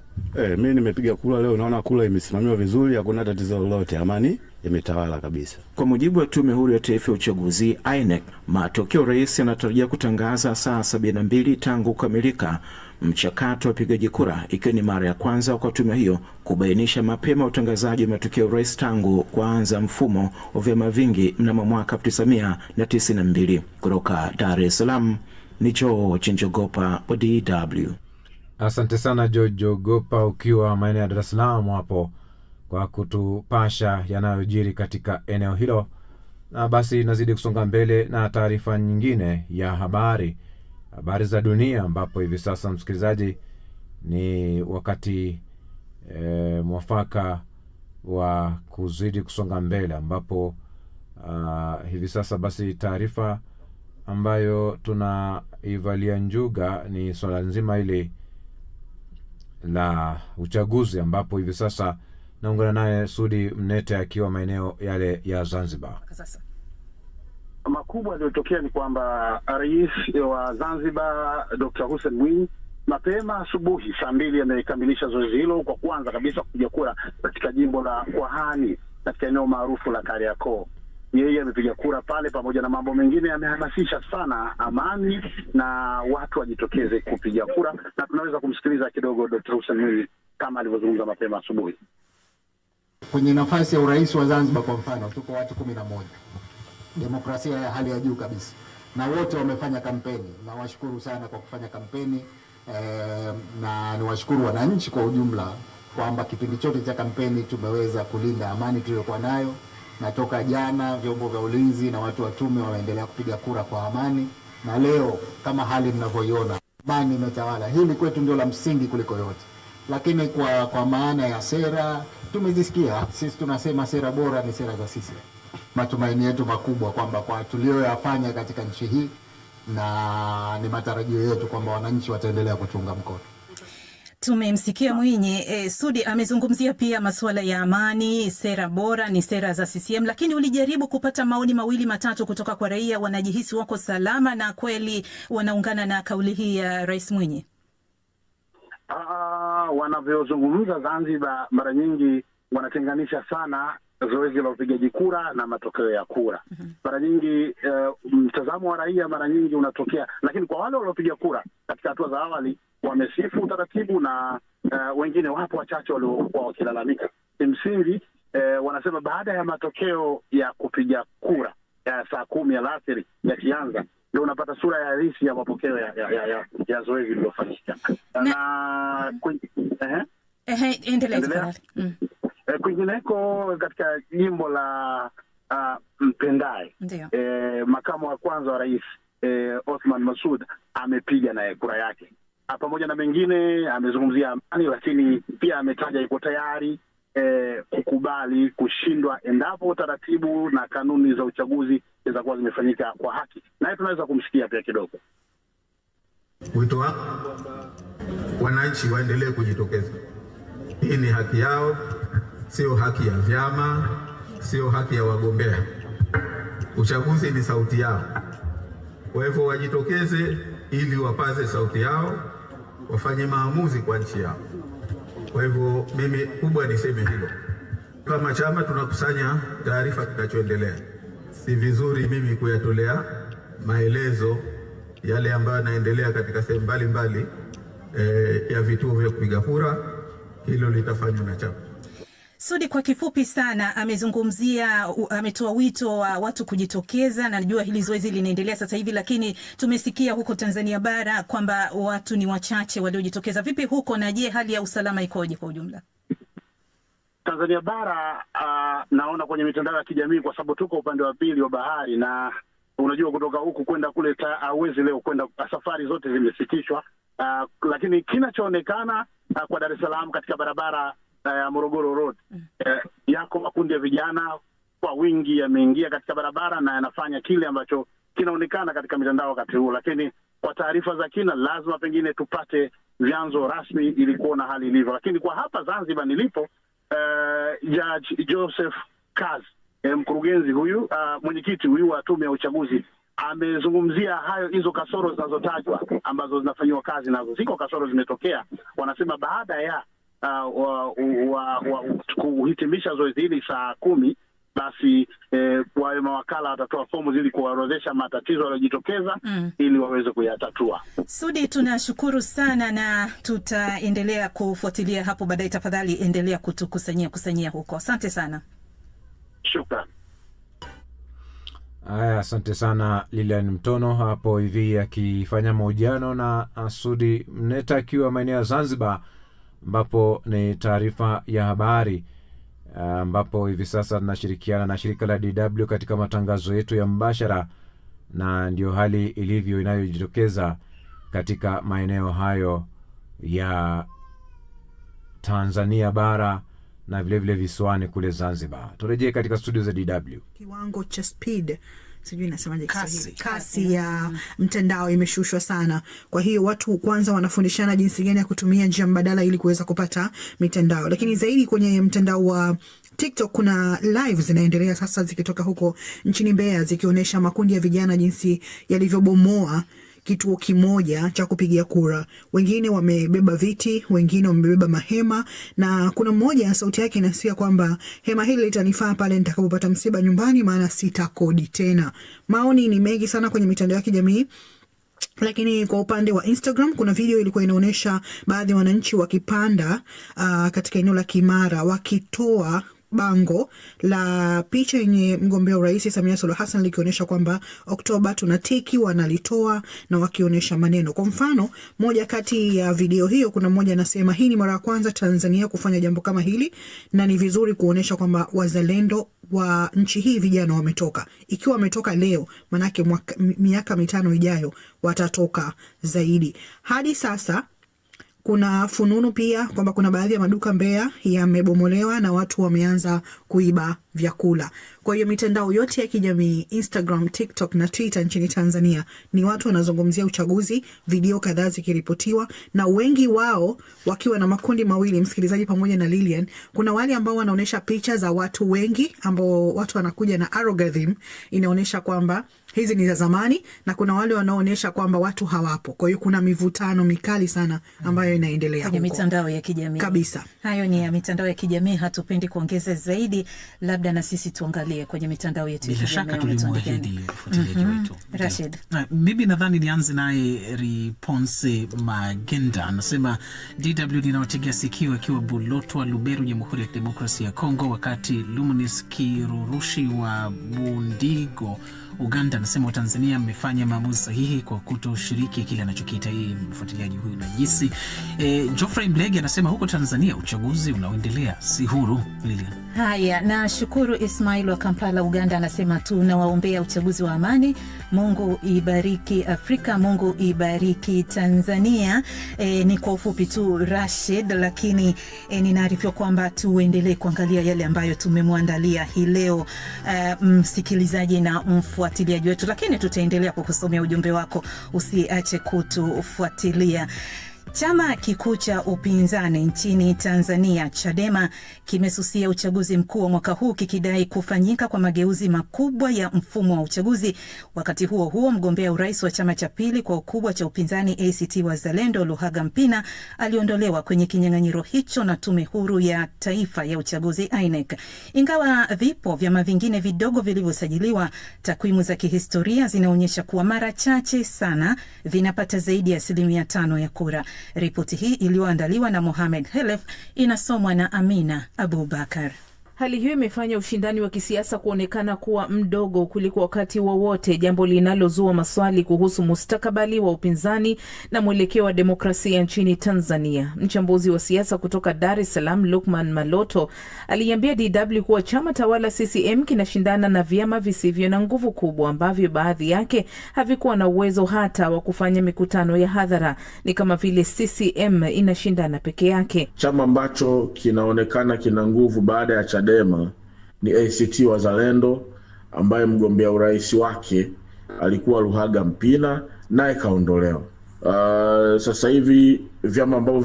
Mimi nimepiga kura leo, naona kura imesimamiwa vizuri, hakuna tatizo lolote, amani imetawala kabisa. Kwa mujibu wa Tume Huru ya Taifa ya Uchaguzi, INEC, matokeo rais anatarajia kutangaza saa 72 tangu kukamilika mchakato wa upigaji kura, ikiwa ni mara ya kwanza kwa tume hiyo kubainisha mapema utangazaji wa matokeo ya urais tangu kuanza mfumo wa vyama vingi mnamo mwaka 1992. Kutoka Dar es Salaam ni George Njogopa wa DW. Asante sana George Njogopa ukiwa maeneo ya Dar es Salaam hapo kwa kutupasha yanayojiri katika eneo hilo. Na basi nazidi kusonga mbele na taarifa nyingine ya habari za dunia, ambapo hivi sasa msikilizaji ni wakati mwafaka wa kuzidi kusonga mbele, ambapo hivi sasa basi taarifa ambayo tunaivalia njuga ni swala nzima ile la uchaguzi, ambapo hivi sasa naungana naye Sudi Mnete akiwa maeneo yale ya Zanzibar. Makubwa yaliyotokea ni kwamba rais wa Zanzibar Dr. Hussein Mwinyi mapema asubuhi saa 2 amekamilisha zoezi hilo kwa kwanza kabisa kupiga kura katika jimbo la Kwahani katika eneo maarufu la Kariakoo. Yeye amepiga kura pale, pamoja na mambo mengine amehamasisha sana amani na watu wajitokeze kupiga kura, na tunaweza kumsikiliza kidogo Dr. Hussein Mwinyi kama alivyozungumza mapema asubuhi. Kwenye nafasi ya urais wa Zanzibar kwa mfano tuko watu 11. Demokrasia ya hali ya juu kabisa. Na wote wamefanya kampeni. Na washukuru sana kwa kufanya kampeni. Na niwashukuru wananchi kwa ujumla kwamba kipindi chote cha kampeni tumeweza kulinda amani tuliyokuwa nayo. Na toka jana vyombo vya ulinzi na watu wa tume wanaendelea kupiga kura kwa amani. Na leo kama hali mnavyoiona, amani imetawala. Hili kwetu ndio la msingi kuliko yote. Lakini kwa maana ya sera tumezisikia. Sisi tunasema sera bora ni sera za sisi. Matumaini yetu makubwa kwamba kwa tulioyafanya katika nchi hii, na ni matarajio yetu kwamba wananchi wataendelea kutunga mkono. Tumemsikia Mwinyi. Sudi amezungumzia pia masuala ya amani, sera bora ni sera za CCM, lakini ulijaribu kupata maoni mawili matatu kutoka kwa raia, wanajihisi wako salama na kweli wanaungana na kauli hii ya Rais Mwinyi? Wanavyozungumza Zanzibar mara nyingi wanatenganisha sana zoezi la upigaji kura na matokeo ya kura. Mara nyingi mtazamo wa raia mara nyingi unatokea, lakini kwa wale waliopiga kura katika hatua za awali wamesifu utaratibu, na wengine wapo wachache waliokuwa wakilalamika. Kimsingi wanasema baada ya matokeo ya kupiga kura ya saa 10 alasiri yakianza ndio unapata sura ya halisi ya mapokeo ya zoezi lililofanyika. Endelea. Kwingineko katika jimbo la Mpendai, makamu wa kwanza wa rais Othman Masoud amepiga naye kura yake. Pamoja na mengine amezungumzia amani, lakini pia ametaja yuko tayari kukubali kushindwa endapo taratibu na kanuni za uchaguzi zitakuwa zimefanyika kwa haki. Naye tunaweza kumsikia pia kidogo. Wito wangu wananchi waendelee kujitokeza. Hii ni haki yao, sio haki ya vyama, sio haki ya wagombea. Uchaguzi ni sauti yao. Kwa hivyo wajitokeze ili wapaze sauti yao, wafanye maamuzi kwa nchi yao. Kwa hivyo mimi kubwa niseme hilo. Kama chama tunakusanya taarifa kinachoendelea. Si vizuri mimi kuyatolea maelezo yale ambayo yanaendelea katika sehemu mbalimbali ya vituo vya kupiga kura. Hilo litafanywa na chama. Sudi, kwa kifupi sana ametoa wito wa watu kujitokeza, na najua hili zoezi linaendelea sasa hivi, lakini tumesikia huko Tanzania bara kwamba watu ni wachache waliojitokeza. Vipi huko, na je hali ya usalama ikoje kwa ujumla? Tanzania bara naona kwenye mitandao ya kijamii, kwa sababu tuko upande wa pili wa bahari, na unajua kutoka huku kwenda kule hauwezi leo kwenda, safari zote zimesitishwa. Lakini kinachoonekana kwa Dar es Salaam katika barabara ya Morogoro Road, yako makundi ya vijana kwa wingi yameingia katika barabara na yanafanya kile ambacho kinaonekana katika mitandao wakati huu. Lakini kwa taarifa za kina lazima pengine tupate vyanzo rasmi ili kuona hali ilivyo. Lakini kwa hapa Zanzibar nilipo, Judge Joseph Kaz, mkurugenzi huyu, mwenyekiti huyu wa tume ya uchaguzi, amezungumzia hizo kasoro zinazotajwa ambazo zinafanywa kazi, nazo ziko kasoro zimetokea. Wanasema baada ya kuhitimisha zoezi hili saa 10, basi wale mawakala watatoa fomu ili kuorodhesha matatizo yaliyojitokeza ili waweze kuyatatua. Sudi, tunashukuru sana na tutaendelea kufuatilia hapo baadaye. Tafadhali endelea kusanyia huko. Asante sana. Shukrani. Haya, asante sana Lilian Mtono hapo hivi akifanya mahojiano na Sudi Mneta akiwa maeneo ya Zanzibar, ambapo ni taarifa ya habari, ambapo hivi sasa tunashirikiana na shirika la DW katika matangazo yetu ya mbashara, na ndio hali ilivyo inayojitokeza katika maeneo hayo ya Tanzania bara na vile vile visiwani kule Zanzibar. Turejee katika studio za DW. Kiwango cha speed, sijui nasemaje kasi ya mtandao imeshushwa sana. Kwa hiyo watu kwanza wanafundishana jinsi gani ya kutumia njia mbadala ili kuweza kupata mitandao. Lakini zaidi kwenye mtandao wa TikTok kuna live zinaendelea sasa zikitoka huko nchini Mbeya zikionyesha makundi ya vijana jinsi yalivyobomoa kituo kimoja cha kupigia kura. Wengine wamebeba viti, wengine wamebeba mahema, na kuna mmoja sauti yake inasikia kwamba hema hili litanifaa pale nitakapopata msiba nyumbani, maana sitakodi tena. Maoni ni mengi sana kwenye mitandao ya kijamii. Lakini kwa upande wa Instagram kuna video ilikuwa inaonyesha baadhi ya wananchi wakipanda katika eneo la Kimara wakitoa bango la picha yenye mgombea urais Samia Suluhu Hassan likionyesha kwamba Oktoba tunatiki, wanalitoa na wakionyesha maneno. Kwa mfano, moja kati ya video hiyo kuna mmoja anasema hii ni mara ya kwanza Tanzania kufanya jambo kama hili na ni vizuri kuonyesha kwamba wazalendo wa nchi hii vijana wametoka. Ikiwa wametoka leo, manake miaka 5 ijayo watatoka zaidi. Hadi sasa kuna fununu pia kwamba kuna baadhi ya maduka Mbeya yamebomolewa na watu wameanza kuiba vyakula. Kwa hiyo mitandao yote ya kijamii, Instagram, TikTok na Twitter nchini Tanzania ni watu wanazungumzia uchaguzi, video kadhaa zikiripotiwa na wengi wao wakiwa na makundi mawili, msikilizaji pamoja na Lilian. Kuna wale ambao wanaonesha picha za watu wengi ambao watu wanakuja na algorithm inaonyesha kwamba hizi ni za zamani, na kuna wale wanaoonyesha kwamba watu hawapo. Kwa hiyo kuna mivutano mikali sana ambayo inaendelea kwenye mitandao ya kijamii. Kabisa. Hayo ni ya mitandao ya kijamii, hatupendi kuongeza zaidi, labda na sisi tuangalie kwenye mitandao yetu. Bila shaka tulimwahidi ufuatiliaji wetu. Rashid. Mimi nadhani nianze naye Riponse Magenda. Anasema DW linawategea sikio akiwa Bulotwa, Luberu, Jamhuri ya Demokrasia ya Kongo, wakati Luminis Kirurushi wa Bundigo, Uganda, anasema Watanzania mmefanya maamuzi sahihi kwa kutoshiriki kile anachokiita yeye mfuatiliaji huyu najisi. Geoffrey Mlege anasema huko Tanzania uchaguzi unaoendelea si huru. Lilian. Haya, na shukuru Ismail wa Kampala, Uganda, anasema tunawaombea uchaguzi wa amani. Mungu ibariki Afrika, Mungu ibariki Tanzania. Ni kwa ufupi tu Rashid, lakini ninaarifiwa kwamba tuendelee kuangalia yale ambayo tumemwandalia hii leo msikilizaji na mfuatiliaji wetu, lakini tutaendelea kukusomea ujumbe wako, usiache kutufuatilia. Chama kikuu cha upinzani nchini Tanzania, Chadema, kimesusia uchaguzi mkuu wa mwaka huu kikidai kufanyika kwa mageuzi makubwa ya mfumo wa uchaguzi. Wakati huo huo, mgombea urais wa chama cha pili kwa ukubwa cha upinzani ACT Wazalendo, Luhaga Mpina, aliondolewa kwenye kinyang'anyiro hicho na Tume Huru ya Taifa ya Uchaguzi INEC. Ingawa vipo vyama vingine vidogo vilivyosajiliwa, takwimu za kihistoria zinaonyesha kuwa mara chache sana vinapata zaidi ya 5% ya kura. Ripoti hii iliyoandaliwa na Mohamed Helef inasomwa na Amina Abubakar. Hali hiyo imefanya ushindani wa kisiasa kuonekana kuwa mdogo kuliko wakati wowote, jambo linalozua maswali kuhusu mustakabali wa upinzani na mwelekeo wa demokrasia nchini Tanzania. Mchambuzi wa siasa kutoka Dar es Salaam, Lukman Maloto, aliambia DW kuwa chama tawala CCM kinashindana na vyama visivyo na nguvu kubwa ambavyo baadhi yake havikuwa na uwezo hata wa kufanya mikutano ya hadhara. Ni kama vile CCM inashindana peke yake. Chama ambacho kinaonekana kina nguvu baada ya Chadema ni ACT Wazalendo, ambaye mgombea urais wake alikuwa Luhaga Mpina, naye kaondolewa. Sasa hivi vyama ambavyo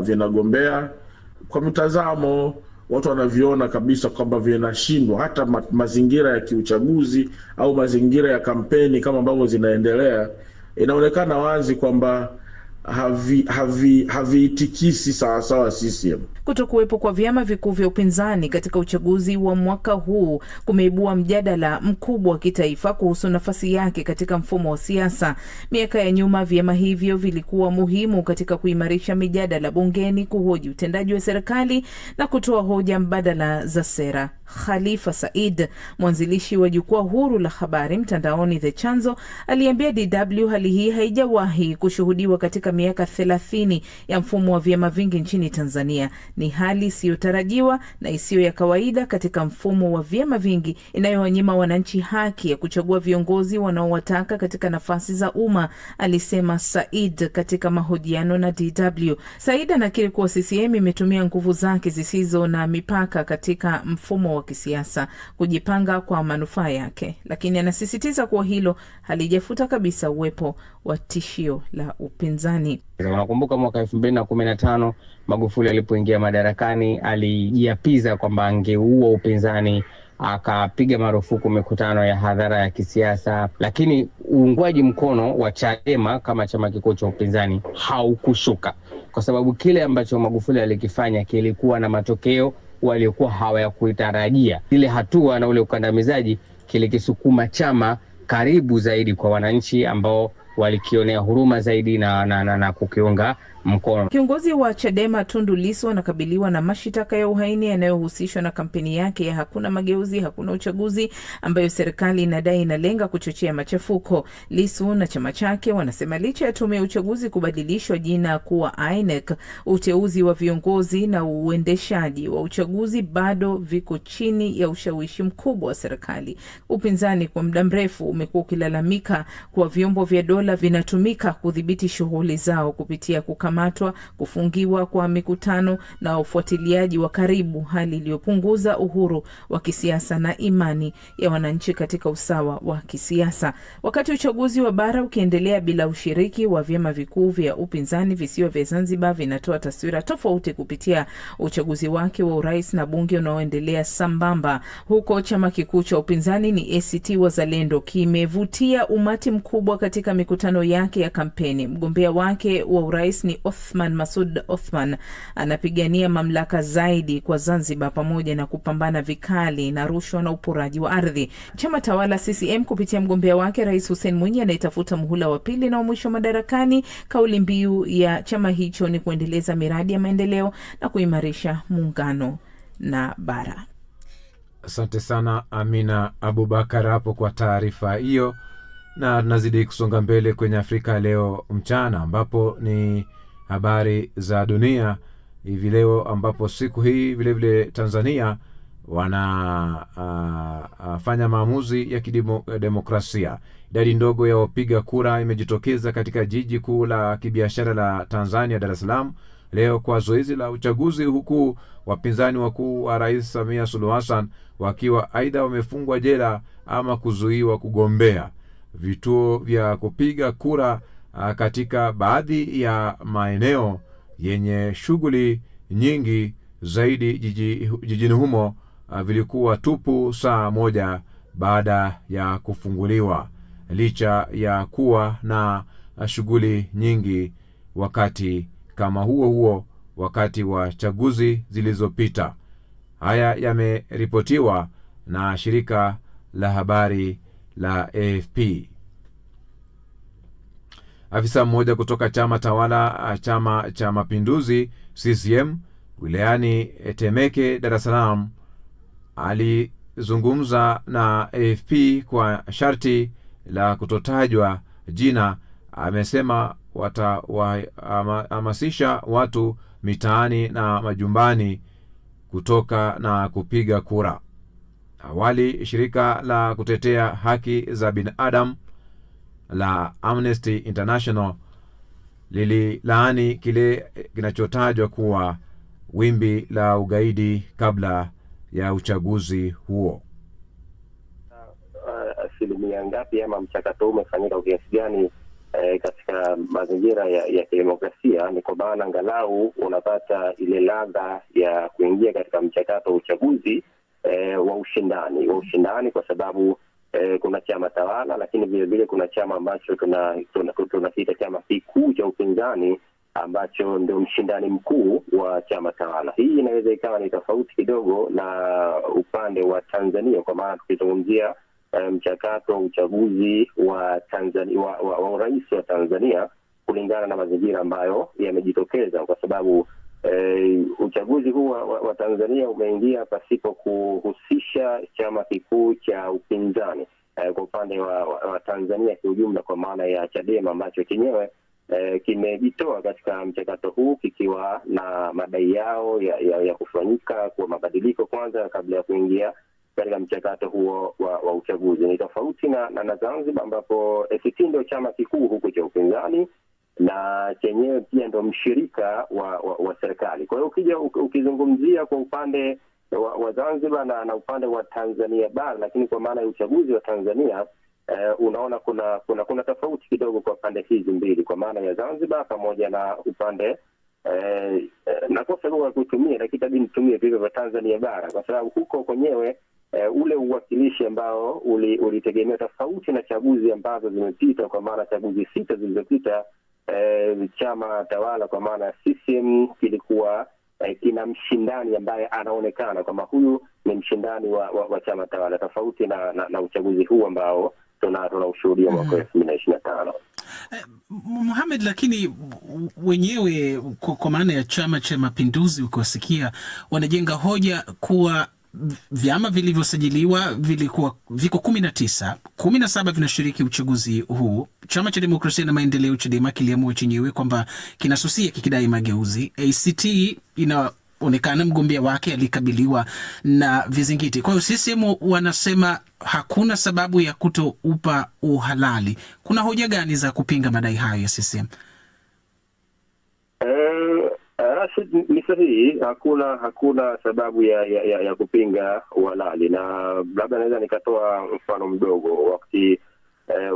vinagombea kwa mtazamo watu wanaviona kabisa kwamba vinashindwa, hata mazingira ya kiuchaguzi au mazingira ya kampeni kama ambavyo zinaendelea, inaonekana wazi kwamba haviitikisi sawasawa CCM. Kutokuwepo kwa vyama vikuu vya upinzani katika uchaguzi wa mwaka huu kumeibua mjadala mkubwa wa kitaifa kuhusu nafasi yake katika mfumo wa siasa. Miaka ya nyuma vyama hivyo vilikuwa muhimu katika kuimarisha mijadala bungeni, kuhoji utendaji wa serikali na kutoa hoja mbadala za sera. Khalifa Said, mwanzilishi wa jukwaa huru la habari mtandaoni The Chanzo, aliambia DW hali hii haijawahi kushuhudiwa katika miaka 30 ya mfumo wa vyama vingi nchini Tanzania. Ni hali isiyotarajiwa na isiyo ya kawaida katika mfumo wa vyama vingi inayowanyima wananchi haki ya kuchagua viongozi wanaowataka katika nafasi za umma, alisema Said katika mahojiano na DW. Said anakiri kuwa CCM imetumia nguvu zake zisizo na mipaka katika mfumo wa kisiasa kujipanga kwa manufaa yake, lakini anasisitiza kuwa hilo halijafuta kabisa uwepo wa tishio la upinzani. Nakumbuka mwaka 2015 Magufuli alipoingia madarakani alijiapiza kwamba angeua upinzani, akapiga marufuku mikutano ya hadhara ya kisiasa, lakini uungwaji mkono wa Chadema kama chama kikuu cha upinzani haukushuka, kwa sababu kile ambacho Magufuli alikifanya kilikuwa na matokeo waliokuwa hawayakutarajia. Ile hatua na ule ukandamizaji kilikisukuma chama karibu zaidi kwa wananchi ambao walikionea huruma zaidi na kukiunga mkono. Kiongozi wa Chadema Tundu Lissu anakabiliwa na mashitaka ya uhaini yanayohusishwa na kampeni yake ya hakuna mageuzi hakuna uchaguzi, ambayo serikali inadai inalenga kuchochea machafuko. Lissu na chama chake wanasema licha ya tume ya uchaguzi kubadilishwa jina kuwa INEC, uteuzi wa viongozi na uendeshaji wa uchaguzi bado viko chini ya ushawishi mkubwa wa serikali. Upinzani kwa muda mrefu umekuwa ukilalamika kuwa vyombo vya dola vinatumika kudhibiti shughuli zao kupitia kukamatwa, kufungiwa kwa mikutano na ufuatiliaji wa karibu, hali iliyopunguza uhuru wa kisiasa na imani ya wananchi katika usawa wa kisiasa. Wakati uchaguzi wa bara ukiendelea bila ushiriki wa vyama vikuu vya upinzani, visiwa vya Zanzibar vinatoa taswira tofauti kupitia uchaguzi wake wa urais na bunge unaoendelea sambamba. Huko chama kikuu cha upinzani ni ACT Wazalendo kimevutia umati mkubwa katika mikutano yake ya kampeni. Mgombea wake wa urais ni Othman Masoud Othman, anapigania mamlaka zaidi kwa Zanzibar pamoja na kupambana vikali na rushwa na uporaji wa ardhi. Chama tawala CCM kupitia mgombea wake Rais Hussein Mwinyi anayetafuta muhula wa pili na wa mwisho madarakani, kauli mbiu ya chama hicho ni kuendeleza miradi ya maendeleo na kuimarisha muungano na bara. Asante sana Amina Abubakar hapo kwa taarifa hiyo. Na tunazidi kusonga mbele kwenye Afrika Leo mchana, ambapo ni habari za dunia hivi leo, ambapo siku hii vile vile Tanzania wanafanya maamuzi ya kidemokrasia. Idadi ndogo ya wapiga kura imejitokeza katika jiji kuu la kibiashara la Tanzania, Dar es Salaam, leo kwa zoezi la uchaguzi, huku wapinzani wakuu wa Rais Samia Suluhu Hassan wakiwa aidha wamefungwa jela ama kuzuiwa kugombea. Vituo vya kupiga kura katika baadhi ya maeneo yenye shughuli nyingi zaidi jijini humo vilikuwa tupu saa moja baada ya kufunguliwa, licha ya kuwa na shughuli nyingi wakati kama huo wakati wa chaguzi zilizopita. Haya yameripotiwa na shirika la habari la AFP. Afisa mmoja kutoka chama tawala Chama cha Mapinduzi CCM wilayani Temeke, Dar es Salaam, alizungumza na AFP kwa sharti la kutotajwa jina. Amesema watahamasisha watu mitaani na majumbani kutoka na kupiga kura. Awali shirika la kutetea haki za binadamu la Amnesty International lililaani kile kinachotajwa kuwa wimbi la ugaidi kabla ya uchaguzi huo. Asilimia ngapi ama mchakato umefanyika kwa kiasi gani katika mazingira ya kidemokrasia, ni kwa maana angalau unapata ile ladha ya kuingia katika mchakato wa uchaguzi wa ushindani, kwa sababu kuna chama tawala, lakini vile vile kuna chama ambacho tunakiita chama kikuu cha upinzani ambacho ndio mshindani mkuu wa chama tawala. Hii inaweza ikawa ni tofauti kidogo na upande wa Tanzania, kwa maana tukizungumzia mchakato wa uchaguzi wa Tanzania wa urais wa Tanzania kulingana na mazingira ambayo yamejitokeza, kwa sababu uchaguzi huu wa Tanzania umeingia pasipo kuhusisha chama kikuu cha upinzani kwa upande wa Tanzania kiujumla, kwa maana ya Chadema ambacho chenyewe kimejitoa katika mchakato huu kikiwa na madai yao ya kufanyika kwa mabadiliko kwanza kabla ya kuingia katika mchakato huo wa uchaguzi. Ni tofauti na Zanzibar ambapo ACT ndio chama kikuu huko cha upinzani na chenyewe pia ndio mshirika wa serikali. Kwa hiyo ukija ukizungumzia kwa upande wa Zanzibar na upande wa Tanzania bara, lakini kwa maana ya uchaguzi wa Tanzania unaona kuna tofauti kidogo kwa pande hizi mbili, kwa maana ya Zanzibar pamoja na upande nakosa lugha kutumia, lakini itabidi nitumie vile vya Tanzania bara, kwa sababu huko kwenyewe ule uwakilishi ambao ulitegemea tofauti na chaguzi ambazo zimepita, kwa maana chaguzi 6 zilizopita chama tawala kwa maana ya CCM kilikuwa kina mshindani ambaye anaonekana kama huyu ni mshindani wa chama tawala, tofauti na uchaguzi huu ambao tunaushuhudia mwaka 2025. Mohamed, lakini wenyewe kwa maana ya Chama cha Mapinduzi ukiwasikia wanajenga hoja kuwa vyama vilivyosajiliwa viko 19, 17 vinashiriki uchaguzi huu. Chama cha Demokrasia na Maendeleo Chadema kiliamua chenyewe kwamba kinasusia kikidai mageuzi. ACT inaonekana mgombea wake alikabiliwa na vizingiti. Kwa hiyo CCM wanasema hakuna sababu ya kutoupa uhalali. Kuna hoja gani za kupinga madai hayo ya CCM? Rashid, ni sahihi, hakuna sababu ya kupinga uhalali, na labda naweza nikatoa mfano mdogo.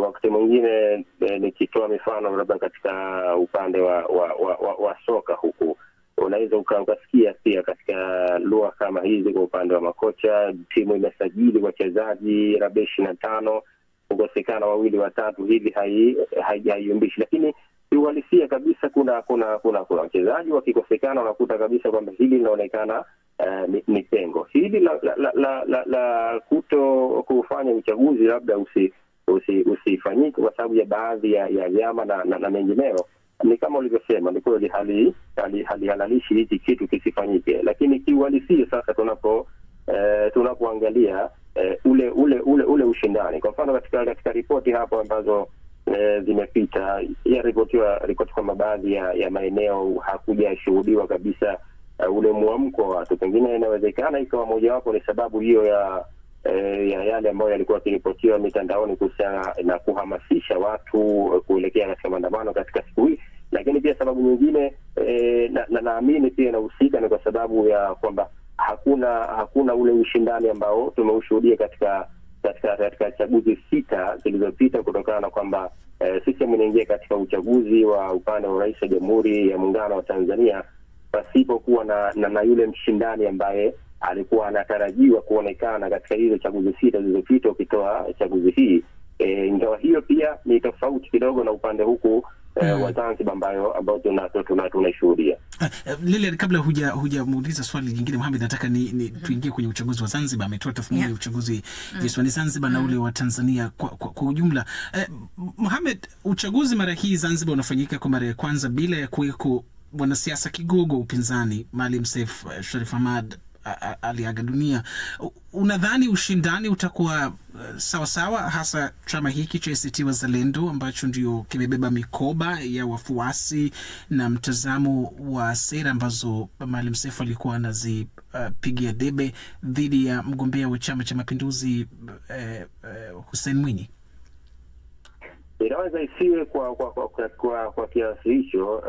Wakati mwingine nikitoa mifano labda katika upande wa soka huku, unaweza ukasikia pia katika lugha kama hizi. Kwa upande wa makocha, timu imesajili wachezaji labda 25, kukosekana 2 watatu hivi haiumbishi, lakini uhalisia kabisa kuna wachezaji wakikosekana unakuta kabisa kwamba hili linaonekana ni pengo. Hili la kuto kufanya uchaguzi labda usifanyike kwa sababu ya baadhi ya vyama na mengineo, ni kama ulivyosema, ni kweli halihalalishi hiki kitu kisifanyike, lakini kiuhalisia sasa tunapoangalia ule ushindani, kwa mfano katika ripoti hapo ambazo zimepita, ripoti kwamba baadhi ya maeneo hakujashuhudiwa kabisa ule muamko wa watu. Pengine inawezekana ikawa mojawapo ni sababu hiyo ya yale ambayo yalikuwa yakiripotiwa mitandaoni kuhusiana na kuhamasisha watu kuelekea katika maandamano katika siku hii, lakini pia sababu nyingine naamini pia inahusika ni kwa sababu ya kwamba hakuna ule ushindani ambao tumeushuhudia katika chaguzi 6 zilizopita, kutokana na kwamba CCM inaingia katika uchaguzi wa upande wa Rais wa Jamhuri ya Muungano wa Tanzania pasipokuwa na yule mshindani ambaye alikuwa anatarajiwa kuonekana katika hizo chaguzi 6 zilizopita, ukitoa chaguzi hii. Ingawa hiyo pia ni tofauti kidogo na upande huku wa Zanzibar ambao tunaishuhudia. Lile, kabla hujamuuliza swali jingine Mohamed, nataka tuingie kwenye uchaguzi wa Zanzibar. Ametoa tathmini ya uchaguzi visiwani Zanzibar na ule wa Tanzania kwa ujumla. Mohamed, uchaguzi mara hii Zanzibar unafanyika kwa mara ya kwanza bila ya kuweko mwanasiasa kigogo upinzani. Maalim Seif Sharif Hamad aliaga dunia. Unadhani ushindani utakuwa sawa hasa chama hiki cha ACT Wazalendo ambacho ndio kimebeba mikoba ya wafuasi na mtazamo wa sera ambazo Maalim Seif alikuwa anazipigia debe dhidi ya mgombea wa Chama cha Mapinduzi Hussein Mwinyi? Inaweza isiwe kwa kiasi hicho,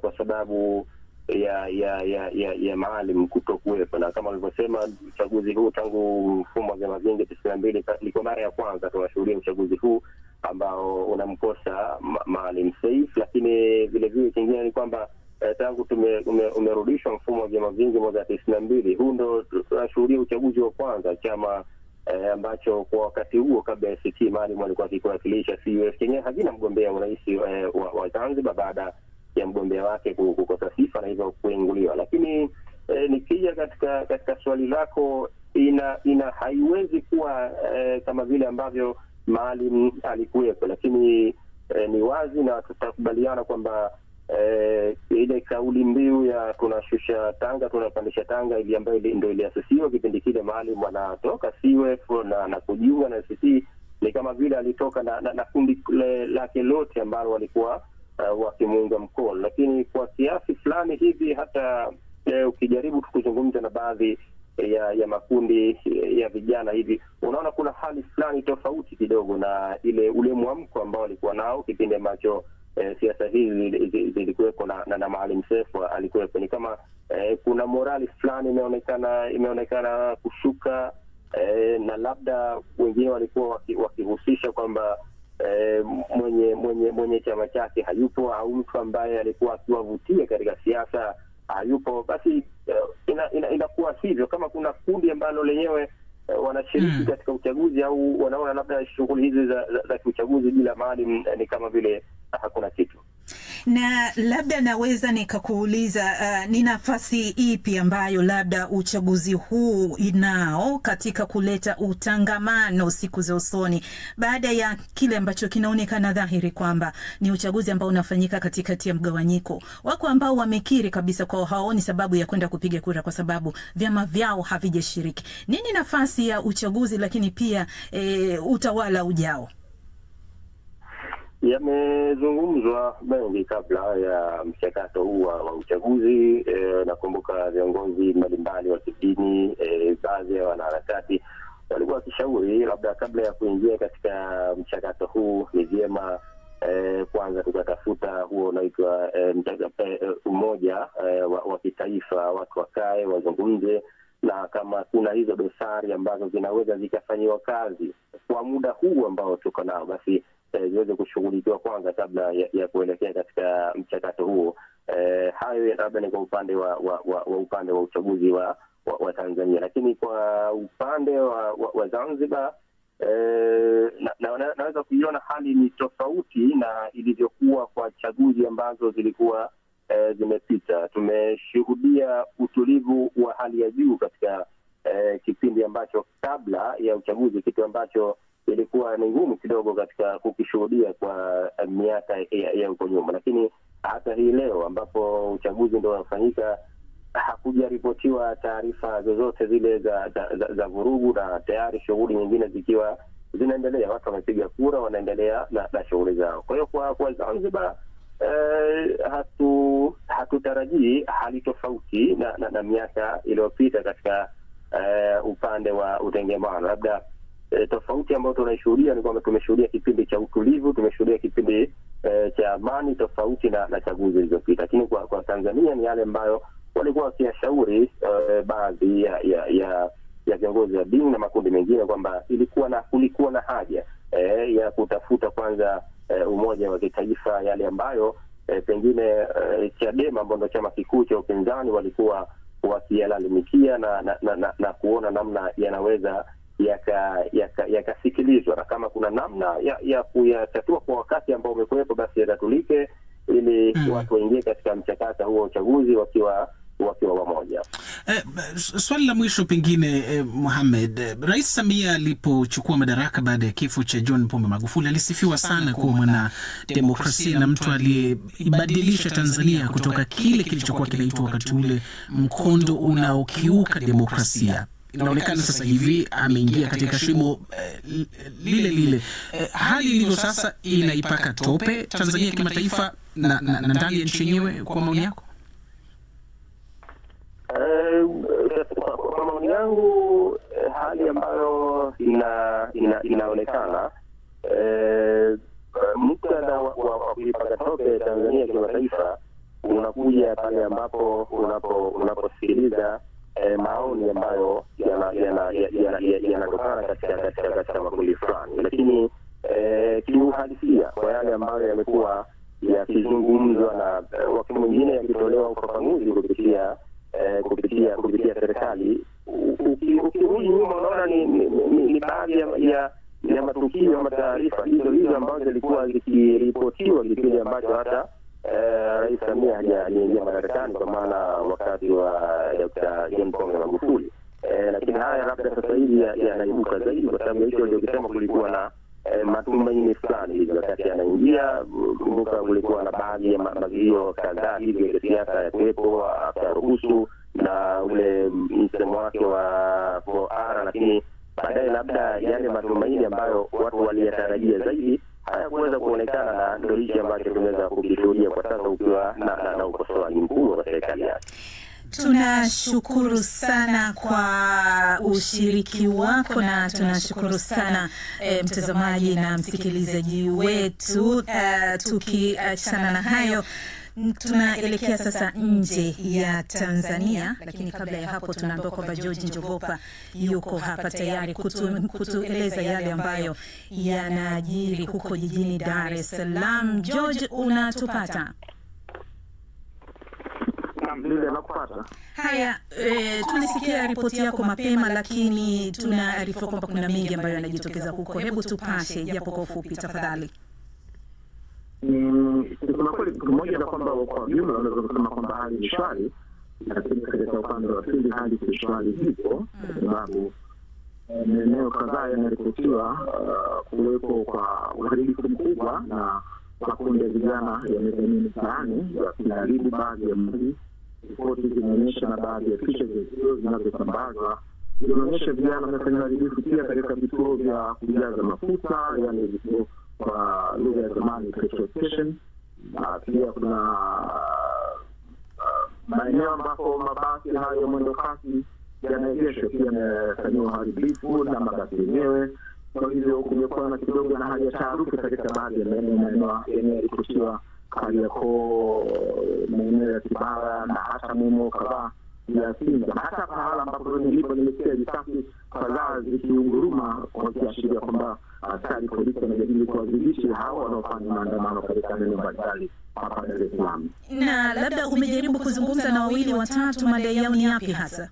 kwa sababu ya Maalim kutokuwepo, na kama ulivyosema uchaguzi huu tangu mfumo wa vyama vingi 92 liko mara ya kwanza tunashuhudia uchaguzi huu ambao unamkosa Maalim Seif. Lakini vile vile kingine ni kwamba tangu umerudishwa mfumo wa vyama vingi mwaka 92, huu ndo tunashuhudia uchaguzi wa kwanza chama ambacho kwa wakati huo kabla ya ACT Maalim alikuwa akiwakilisha CUF chenyewe hazina mgombea urais wa Zanzibar baada ya mgombea wake kukosa sifa na hivyo kuinguliwa. Lakini nikija katika swali lako, haiwezi kuwa kama vile ambavyo Maalim alikuwepo, lakini ni wazi na tutakubaliana kwamba ile kauli mbiu ya tunashusha Tanga tunapandisha Tanga ili ambayo ndio iliasisiwa kipindi kile Maalim anatoka CUF na kujiunga na ACT, ni kama vile alitoka na kundi lake lote ambalo walikuwa wakimuunga mkono. Lakini kwa kiasi fulani hivi hata ukijaribu kuzungumza na baadhi ya makundi ya vijana hivi, unaona kuna hali fulani tofauti kidogo na ule mwamko ambao walikuwa nao kipindi ambacho siasa hizi zilikuwepo na Maalim Seif alikuwepo. Ni kama kuna morali fulani imeonekana kushuka, na labda wengine walikuwa wakihusisha kwamba mwenye chama chake hayupo au mtu ambaye alikuwa akiwavutia katika siasa hayupo. Basi inakuwa hivyo, kama kuna kundi ambalo lenyewe wanashiriki katika uchaguzi au wanaona labda shughuli hizi za uchaguzi bila Maalim ni kama vile hakuna kitu. Na labda naweza nikakuuliza ni nafasi ipi ambayo labda uchaguzi huu inao katika kuleta utangamano siku za usoni, baada ya kile ambacho kinaonekana dhahiri kwamba ni uchaguzi ambao unafanyika katikati ya mgawanyiko. Wako ambao wamekiri kabisa kwa haoni sababu ya kwenda kupiga kura kwa sababu vyama vyao havijashiriki. Nini nafasi ya uchaguzi lakini pia utawala ujao? Yamezungumzwa mengi kabla ya mchakato huu wa uchaguzi. Nakumbuka viongozi mbalimbali wa kidini, baadhi ya wanaharakati walikuwa wakishauri labda kabla ya kuingia katika mchakato huu ni vyema kwanza tukatafuta huo unaitwa umoja wa kitaifa, watu wakae wazungumze, na kama kuna hizo dosari ambazo zinaweza zikafanyiwa kazi kwa muda huu ambao tuko nao, basi ziweze kushughulikiwa kwanza kabla ya kuelekea katika mchakato huo. Hayo labda ni kwa upande wa uchaguzi wa Tanzania, lakini kwa upande wa Zanzibar naweza kuiona hali ni tofauti na ilivyokuwa kwa chaguzi ambazo zilikuwa zimepita. Tumeshuhudia utulivu wa hali ya juu katika kipindi ambacho kabla ya uchaguzi, kitu ambacho ilikuwa ni ngumu kidogo katika kukishuhudia kwa miaka ya huko nyuma. Lakini hata hii leo ambapo uchaguzi ndio unafanyika, hakujaripotiwa taarifa zozote zile za vurugu, na tayari shughuli nyingine zikiwa zinaendelea. Watu wamepiga kura, wanaendelea na shughuli zao. Kwa hiyo kwa Zanzibar hatutarajii hali tofauti na miaka iliyopita katika upande wa utengemano. Labda tofauti ambayo tunaishuhudia ni kwamba tumeshuhudia kipindi cha utulivu, tumeshuhudia kipindi cha amani tofauti na chaguzi zilizopita. Lakini kwa Tanzania ni yale ambayo walikuwa wakiyashauri baadhi ya viongozi wa dini na makundi mengine kwamba kulikuwa na haja ya kutafuta kwanza umoja wa kitaifa, yale ambayo pengine Chadema ambao ndio chama kikuu cha upinzani walikuwa wakiyalalamikia na kuona namna yanaweza yakasikilizwa, na kama kuna namna ya kuyatatua kwa wakati ambao umekuwepo, basi yatatulike ili watu waingie katika mchakato huo wa uchaguzi wakiwa pamoja. Swali la mwisho pengine, Mohamed, Rais Samia alipochukua madaraka baada ya kifo cha John Pombe Magufuli alisifiwa sana kuwa mwana demokrasia na mtu aliyebadilisha Tanzania kutoka kile kilichokuwa kinaitwa wakati ule mkondo unaokiuka demokrasia. Inaonekana sasa hivi ameingia katika shimo lile. Hali ilivyo sasa inaipaka tope Tanzania kimataifa na ndani ya nchi yenyewe, kwa maoni yako? Kwa maoni yangu, hali ambayo inaonekana muktadha wa kuipaka tope Tanzania kimataifa unakuja pale ambapo unaposikiliza maoni ambayo yanatokana katika makundi fulani, lakini kiuhalisia kwa yale ambayo yamekuwa yakizungumzwa na wakati mwingine yakitolewa ufafanuzi kupitia serikali, ukirudi nyuma unaona ni Rais Samia hajaingia madarakani, kwa maana wakati wa Dr. John Pombe Magufuli. Lakini haya labda sasa hivi yanaibuka zaidi, kwa sababu hicho alichosema kulikuwa na matumaini fulani hivi wakati anaingia. Kumbuka kulikuwa na baadhi ya mazio kadhaa hivi ya siasa ya kuwepo ataruhusu na ule msemo wake wa 4R, lakini baadaye labda yale matumaini ambayo watu waliyatarajia zaidi hayakuweza kuonekana, na ndio hicho ambacho tumeweza kukishuhudia kwa sasa, ukiwa na ukosoaji mkubwa wa serikali yake. Tunashukuru sana kwa ushiriki wako, na tunashukuru sana mtazamaji na msikilizaji wetu. Tukiachana na hayo, tunaelekea sasa nje ya Tanzania, lakini kabla ya hapo tunaambiwa kwamba George Njogopa yuko hapa tayari kutueleza yale ambayo yanajiri huko jijini Dar es Salaam. George, unatupata? Haya, tulisikia ripoti yako mapema, lakini tunaarifu kwamba kuna mengi ambayo yanajitokeza huko. Hebu tupashe japo kwa ufupi tafadhali. Kuna kweli pamoja na kwamba kwa jumla unaweza kusema kwamba hali ni shwari, lakini katika upande wa pili hali si shwari hipo, kwa sababu maeneo kadhaa yanaripotiwa kuwepo kwa uharibifu mkubwa na makundi ya vijana yamevamia mitaani yakiharibu baadhi ya mali. Ripoti zinaonyesha na baadhi ya picha zinazosambazwa zinaonyesha vijana wamefanya uharibifu pia katika vituo vya kujaza mafuta, yani vituo kwa lugha ya zamani petrol station, na pia kuna maeneo ambapo mabasi hayo mwendo kasi yanaegeshwa pia yamefanyia uharibifu na mabasi yenyewe. Kwa hivyo kumekuwa na kidogo na hali ya taharuki katika baadhi ya maeneo yanayoripotiwa Kariakoo, maeneo ya Kibara na hata maeneo kadhaa ya Sinza, na hata pahala ambapo nilipo nimesikia risasi kadhaa zikiunguruma, kwa kiashiria kwamba askari polisi wanajaribu kuwadhibiti hao wanaofanya maandamano katika maeneo mbalimbali hapa Dar es Salaam. Na labda umejaribu kuzungumza na wawili watatu, madai yao ni yapi hasa?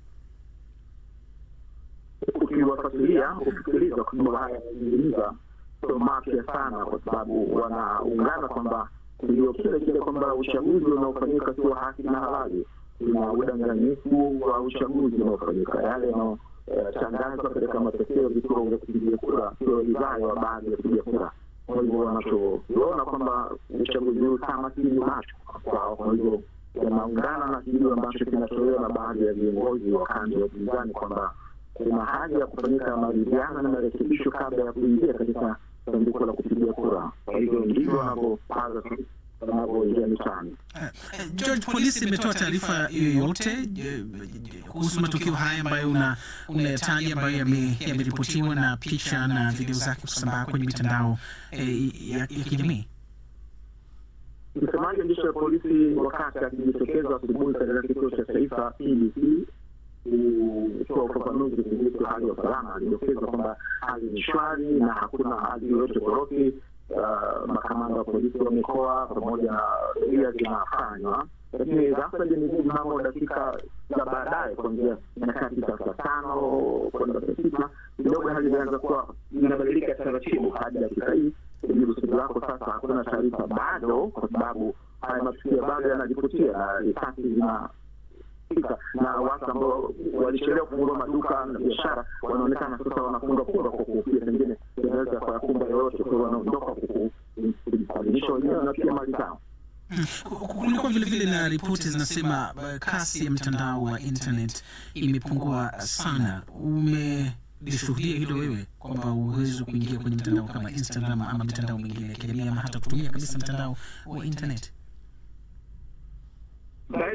Ukiwafuatilia, ukisikiliza kwamba haya yanazungumza sio mapya sana, kwa sababu wanaungana kwamba ndio kile kwamba uchaguzi unaofanyika sio haki na halali, kuna udanganyifu wa uchaguzi unaofanyika, yale yanayotangazwa katika matokeo vituo vya kupigia kura sio ridhaa ya baadhi ya kupiga kura. Kwa hivyo wanachoona kwamba uchaguzi huu kama si macho kwao, kwa hivyo wanaungana na kile ambacho kinatolewa na baadhi ya viongozi wa kambi ya upinzani kwamba kuna haja ya kufanyika maridhiano na marekebisho kabla ya kuingia katika sanduku la kupigia kura. Kwa hivyo ndivyo wanapopaza wanapoingia mitaani. George, polisi imetoa taarifa yoyote kuhusu matukio haya ambayo unayataja ambayo yameripotiwa na picha na video zake kusambaa kwenye mitandao ya kijamii? Msemaji wa jeshi la polisi wakati akijitokeza asubuhi katika kituo cha taifa PDC kutoa ufafanuzi kuhusu hali ya usalama, alidokeza kwamba hali ni shwari na hakuna hali yoyote korofi. Makamanda wa polisi wa mikoa pamoja na doria zinafanywa, lakini ghafla mnamo dakika za baadaye kuanzia nyakati za saa 5 kwenda saa 6 kidogo hali ilianza kuwa inabadilika taratibu hadi dakika hii. Kujibu swali lako sasa, hakuna taarifa bado, kwa sababu haya matukio bado yanaripotia na risasi na watu ambao walichelewa kufungua maduka na biashara wanaonekana sasa wanafunga kwa kuhofia pengine inaweza kwa kumba yoyote, kwa wanaondoka kujifadhilisha wenyewe na pia mali zao. Kulikuwa vile vile na ripoti zinasema kasi ya mtandao wa internet imepungua sana. Umelishuhudia hilo wewe, kwamba huwezi kuingia kwenye mtandao kama Instagram ama mitandao mingine ya kijamii ama hata kutumia kabisa mtandao wa internet?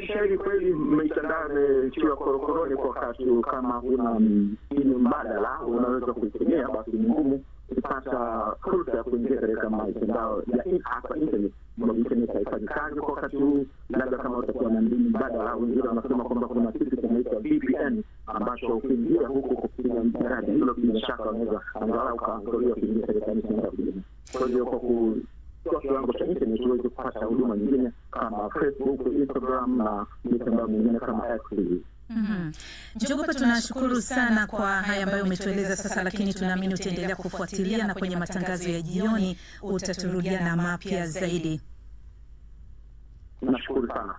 Shahidi kweli mitandao imetiwa korokoroni kwa wakati kama huna mbinu mbadala unaweza kuitumia, basi ni ngumu kupata fursa ya kuingia katika mitandao ya hasa internet. Internet haifanyi kazi kwa wakati huu, labda kama utakuwa na mbinu mbadala. Wengine wanasema kwamba kuna kitu kinaitwa VPN ambacho ukiingia huku kupitia mtandao hilo bila shaka unaweza angalau kaangalia kuingia katika mitandao mingine. Kwa hiyo kwa kiwango cha internet uweze kupata huduma nyingine kama Facebook, Instagram na mitandao mingine kama X. Njogopa, tunashukuru sana kwa haya ambayo umetueleza sasa, lakini tunaamini utaendelea kufuatilia na kwenye matangazo ya jioni utaturudia na mapya zaidi. Nashukuru sana.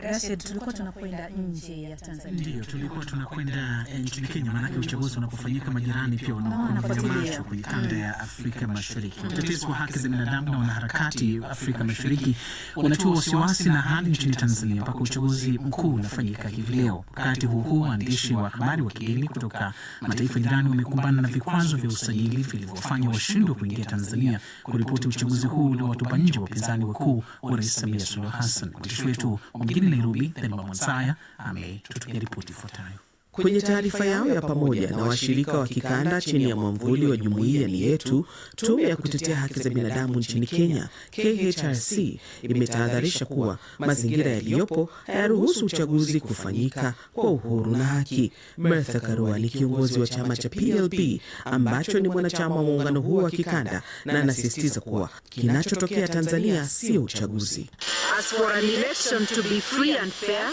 Rashid, tulikuwa tunakwenda nje ya Tanzania. Ndio, tulikuwa tunakwenda nchini Kenya, maanake uchaguzi unapofanyika majirani pia unakuja macho kwenye kanda ya Afrika Mashariki. Utetezi wa haki za binadamu na wanaharakati Afrika Mashariki wanatoa wasiwasi na hali nchini Tanzania mpaka uchaguzi mkuu unafanyika hivi leo. Wakati huu waandishi wa habari wa kigeni kutoka mataifa jirani wamekumbana na vikwazo vya usajili vilivyofanya washindwe kuingia Tanzania kuripoti uchaguzi huu uliowatupa nje wapinzani wakuu wa Rais Samia Suluhu Hassan. Mwandishi wetu mjini Nairobi, Thelma Mwazaya ametutumia ripoti ifuatayo. Kwenye taarifa yao ya pamoja na washirika wa kikanda chini ya mwamvuli wa Jumuiya ni Yetu, tume ya kutetea haki za binadamu nchini Kenya, KHRC, imetahadharisha kuwa mazingira yaliyopo hayaruhusu uchaguzi kufanyika kwa uhuru na haki. Martha Karua ni kiongozi wa chama cha PLP ambacho ni mwanachama wa muungano huo wa kikanda, na anasisitiza kuwa kinachotokea Tanzania sio uchaguzi. As for an election to be free and fair,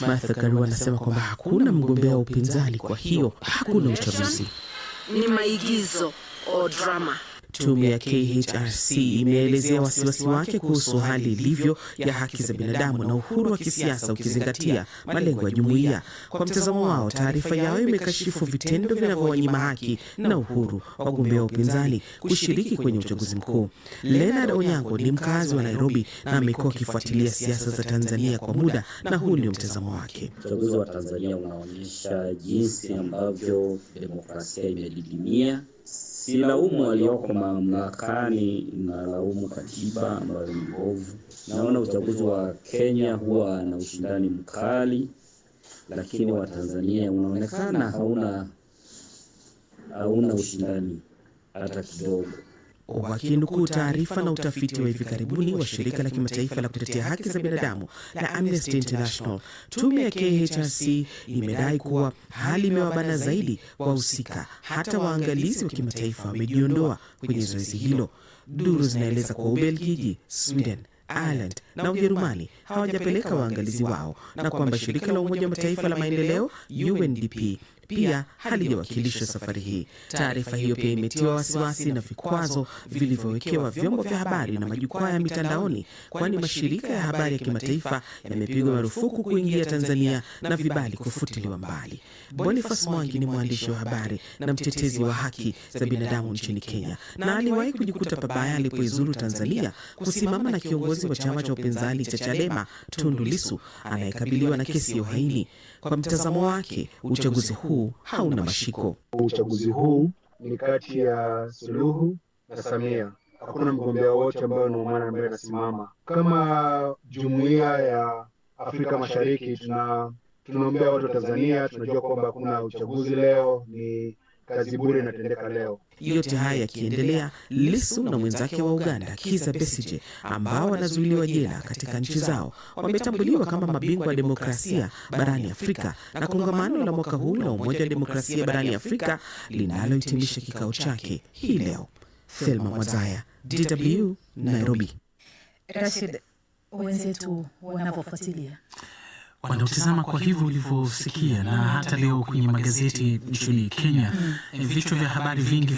Martha Karua anasema kwamba hakuna mgombea wa upinzani, kwa hiyo hakuna uchaguzi. Ni maigizo au drama. Tume ya KHRC imeelezea wasiwasi wake kuhusu hali ilivyo ya haki za binadamu na uhuru wa kisiasa ukizingatia malengo ya jumuiya. Kwa mtazamo wao, taarifa yao imekashifu vitendo vinavyowanyima haki na uhuru wagombea wa upinzani kushiriki kwenye uchaguzi mkuu. Leonard Onyango ni mkazi wa Nairobi na amekuwa akifuatilia siasa za Tanzania kwa muda, na huu ndio mtazamo wake. Uchaguzi wa Tanzania unaonyesha jinsi ambavyo demokrasia imedidimia. Silaumu walioko mamlakani, na laumu katiba ambayo ni mbovu. Naona uchaguzi wa Kenya huwa na ushindani mkali, lakini wa Tanzania unaonekana hauna ushindani hata kidogo. Wakinukuu taarifa na utafiti wa hivi karibuni wa shirika la kimataifa la kutetea haki za binadamu la Amnesty International, tume ya KHRC imedai kuwa hali imewabana zaidi wahusika, hata waangalizi wa kimataifa wamejiondoa kwenye zoezi hilo. Duru zinaeleza kuwa Ubelgiji, Sweden, Ireland na Ujerumani hawajapeleka waangalizi wao, na kwamba shirika la Umoja wa Mataifa la maendeleo UNDP pia halijawakilishwa safari hii. Taarifa hiyo pia imetiwa wasiwasi na vikwazo vilivyowekewa vyombo vya habari na majukwaa ya mitandaoni, kwani mashirika ya habari ya kimataifa yamepigwa marufuku kuingia Tanzania na vibali kufutiliwa mbali. Boniface Mwangi ni mwandishi wa habari na mtetezi wa haki za binadamu nchini Kenya, na aliwahi kujikuta pabaya alipoizuru Tanzania kusimama na kiongozi wa chama cha upinzani cha Chadema, Tundu Lissu, anayekabiliwa na kesi ya uhaini. Kwa mtazamo wake, uchaguzi huu hauna mashiko. Uchaguzi huu ni kati ya Suluhu na Samia. Hakuna mgombea wote ambaye ni mwana ambaye anasimama. Kama Jumuiya ya Afrika Mashariki tunaombea watu wa Tanzania, tunajua kwamba hakuna uchaguzi leo, ni kazi bure inatendeka leo. Yote haya yakiendelea, Lissu na mwenzake wa Uganda Kizza Besigye, ambao wanazuiliwa jela katika nchi zao, wametambuliwa kama mabingwa wa demokrasia barani Afrika na kongamano la mwaka huu la Umoja wa Demokrasia barani Afrika linalohitimisha kikao chake hii leo. Thelma Mwazaya, DW, Nairobi. Rashid, wenzetu wanavyofuatilia wanaotazama kwa hivyo ulivyosikia, na hata leo kwenye magazeti nchini Kenya vichwa vya habari vingi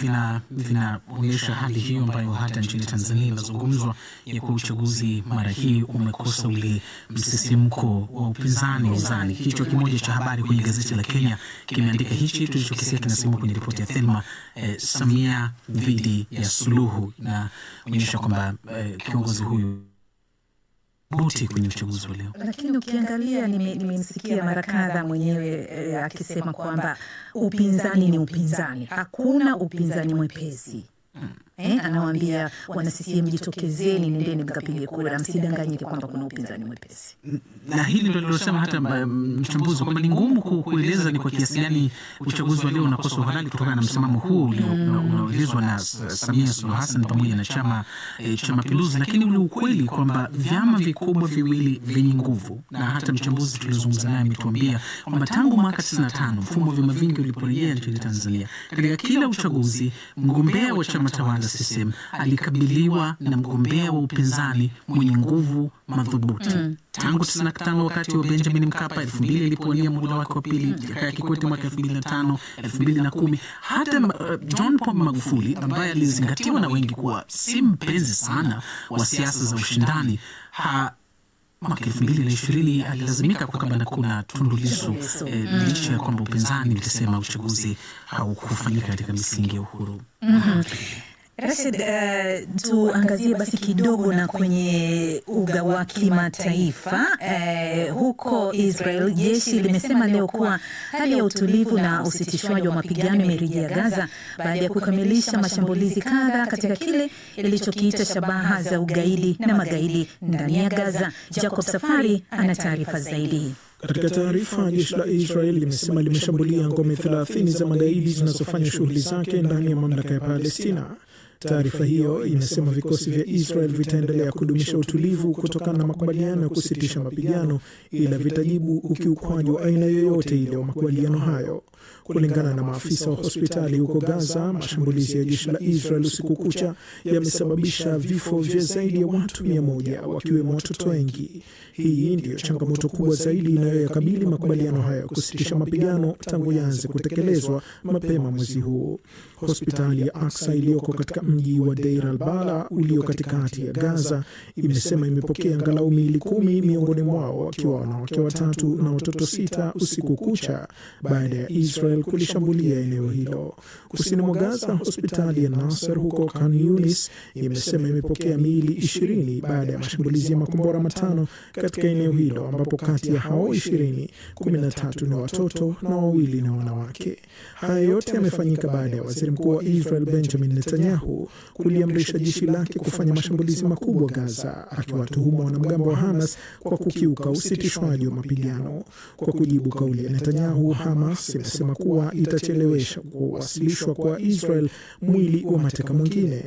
vinaonyesha hali hiyo ambayo hata nchini Tanzania inazungumzwa, ya kuwa uchaguzi mara hii umekosa ule msisimko wa upinzani uzani. Kichwa kimoja cha habari kwenye gazeti la Kenya kimeandika hichi tulichokisia, kinasema kwenye ripoti ya Thelma, Samia dhidi ya Suluhu, na onyesha kwamba kiongozi huyu buti kwenye uchaguzi wa leo. Lakini ukiangalia, nimemsikia mara kadhaa mwenyewe akisema kwamba upinzani ni upinzani, hakuna upinzani mwepesi. Anawaambia wana CCM, jitokezeni, nendeni mkapige kura, msidanganyike kwamba kuna upinzani mwepesi. Na hili ndio lilosema hata mchambuzi kwamba ni ngumu kueleza ni kwa kiasi gani uchaguzi wa leo unakosa uhalali kutokana na msimamo huu unaoelezwa na Samia Suluhu Hassan pamoja na chama cha Mapinduzi, lakini ule ukweli kwamba vyama vikubwa viwili vyenye nguvu, na hata mchambuzi tulizungumza naye ametuambia kwamba tangu mwaka 95 mfumo wa vyama vingi uliporejea nchini Tanzania, katika kila uchaguzi mgombea wa chama tawala CCM alikabiliwa na mgombea wa upinzani mwenye nguvu madhubuti. Tangu 95 wakati wa Benjamin Mkapa, 2000 ilipoania muhula wake wa pili, Jakaya Kikwete mwaka 2005, 2010, hata John Pombe Magufuli ambaye alizingatiwa na wengi kuwa si mpenzi sana wa siasa za ushindani, mwaka 2020 alilazimika kukabiliana na Tundu Lissu licha ya kwamba upinzani ulisema uchaguzi haukufanyika katika misingi ya uhuru. Rashid, tuangazie basi kidogo na kwenye uga wa kimataifa. Huko Israel, jeshi limesema leo kuwa hali ya utulivu na usitishwaji wa mapigano imerejea Gaza baada ya kukamilisha mashambulizi kadhaa katika kile ilichokiita shabaha za ugaidi na magaidi ndani ya Gaza. Jacob Safari ana taarifa zaidi. Katika taarifa, jeshi la Israel limesema limeshambulia ngome 30 za magaidi zinazofanya shughuli zake ndani ya mamlaka ya Palestina. Taarifa hiyo imesema vikosi vya Israel vitaendelea kudumisha utulivu kutokana na makubaliano ya kusitisha mapigano, ila vitajibu ukiukwaji wa aina yoyote ile wa makubaliano hayo. Kulingana na maafisa wa hospitali huko Gaza, mashambulizi ya jeshi la Israel usiku kucha yamesababisha vifo vya zaidi ya watu 100 wakiwemo watoto wengi. Hii ndiyo changamoto kubwa zaidi inayoyakabili makubaliano hayo kusitisha mapigano tangu yaanze kutekelezwa mapema mwezi huu. Hospitali ya Aqsa iliyoko katika mji wa Deir al-Bala ulio katikati ya Gaza imesema imepokea angalau miili 10 miongoni mwao wakiwa wanawake 3 na watoto 6 usiku kucha baada ya Israel kulishambulia eneo hilo. Kusini mwa Gaza, hospitali ya Nasser huko Khan Yunis imesema imepokea miili 20 baada ya mashambulizi ya makombora 5 katika eneo hilo, ambapo kati ya hao 20, 13 ni watoto na 2 ni wanawake. Haya yote yamefanyika baada ya waziri mkuu wa Israel Benjamin Netanyahu kuliamrisha jeshi lake kufanya mashambulizi makubwa Gaza, akiwatuhumu wanamgambo wa Hamas kwa kukiuka usitishwaji wa mapigano. Kwa kujibu kauli ya Netanyahu, Hamas imesema kuwa itachelewesha kuwasilishwa kwa Israel mwili wa mateka mwingine.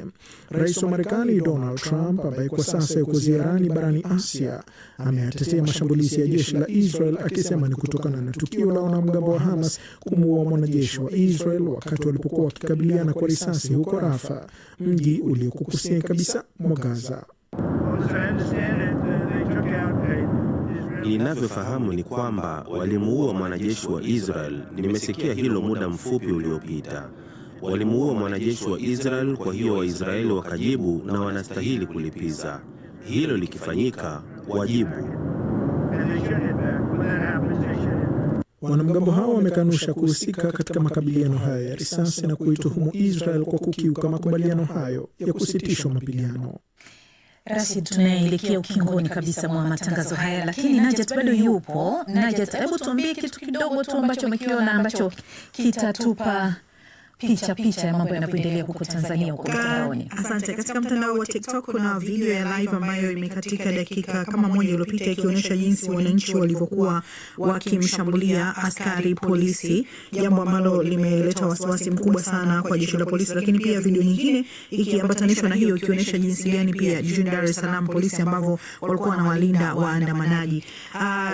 Rais wa Marekani Donald Trump, ambaye kwa sasa yuko ziarani barani Asia, ameyatetea mashambulizi ya jeshi la Israel akisema ni kutokana na tukio la wanamgambo wa Hamas kumuua mwanajeshi wa Israel wakati walipokuwa wakikabiliana kwa risasi huko Rafa, mji ulioko kusini kabisa mwa Gaza. Ninavyofahamu ni kwamba walimuua mwanajeshi wa Israel. Nimesikia hilo muda mfupi uliopita. Walimuua mwanajeshi wa Israel, kwa hiyo Waisraeli wakajibu na wanastahili kulipiza. Hilo likifanyika, wajibu. Wanamgambo hao wamekanusha kuhusika katika makabiliano haya ya risasi na kuituhumu Israel kwa kukiuka makubaliano hayo ya kusitishwa mapigano. Rashid, tunaelekea ukingoni kabisa mwa matangazo haya, lakini Najat bado yupo. Najat, hebu tuambie kitu kidogo tu ambacho umekiona ambacho kitatupa picha ya mambo yanavyoendelea huko Tanzania huko mtandaoni. Asante. Katika mtandao wa TikTok kuna video ya live ambayo imekatika dakika kama moja iliyopita ikionyesha jinsi wananchi walivyokuwa wakimshambulia askari polisi, jambo ambalo limeleta wasiwasi mkubwa sana kwa jeshi la polisi. Lakini pia video nyingine ikiambatanishwa na hiyo ikionyesha jinsi gani pia jijini Dar es Salaam polisi ambao walikuwa wanawalinda waandamanaji.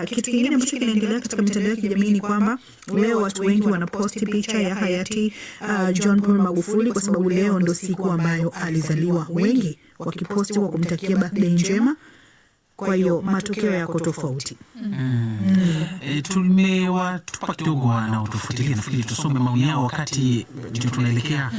Kitu kingine ambacho kinaendelea katika mitandao ya kijamii ni kwamba leo watu wengi wanaposti picha ya hayati John Paul Magufuli kwa sababu leo ndo siku ambayo alizaliwa, wengi wakiposti wa kumtakia birthday njema. Kwa hiyo matokeo yako tofauti. Tumewatupa kidogo wanaotufuatilia, nafikiri tusome maoni yao wakati ndio tunaelekea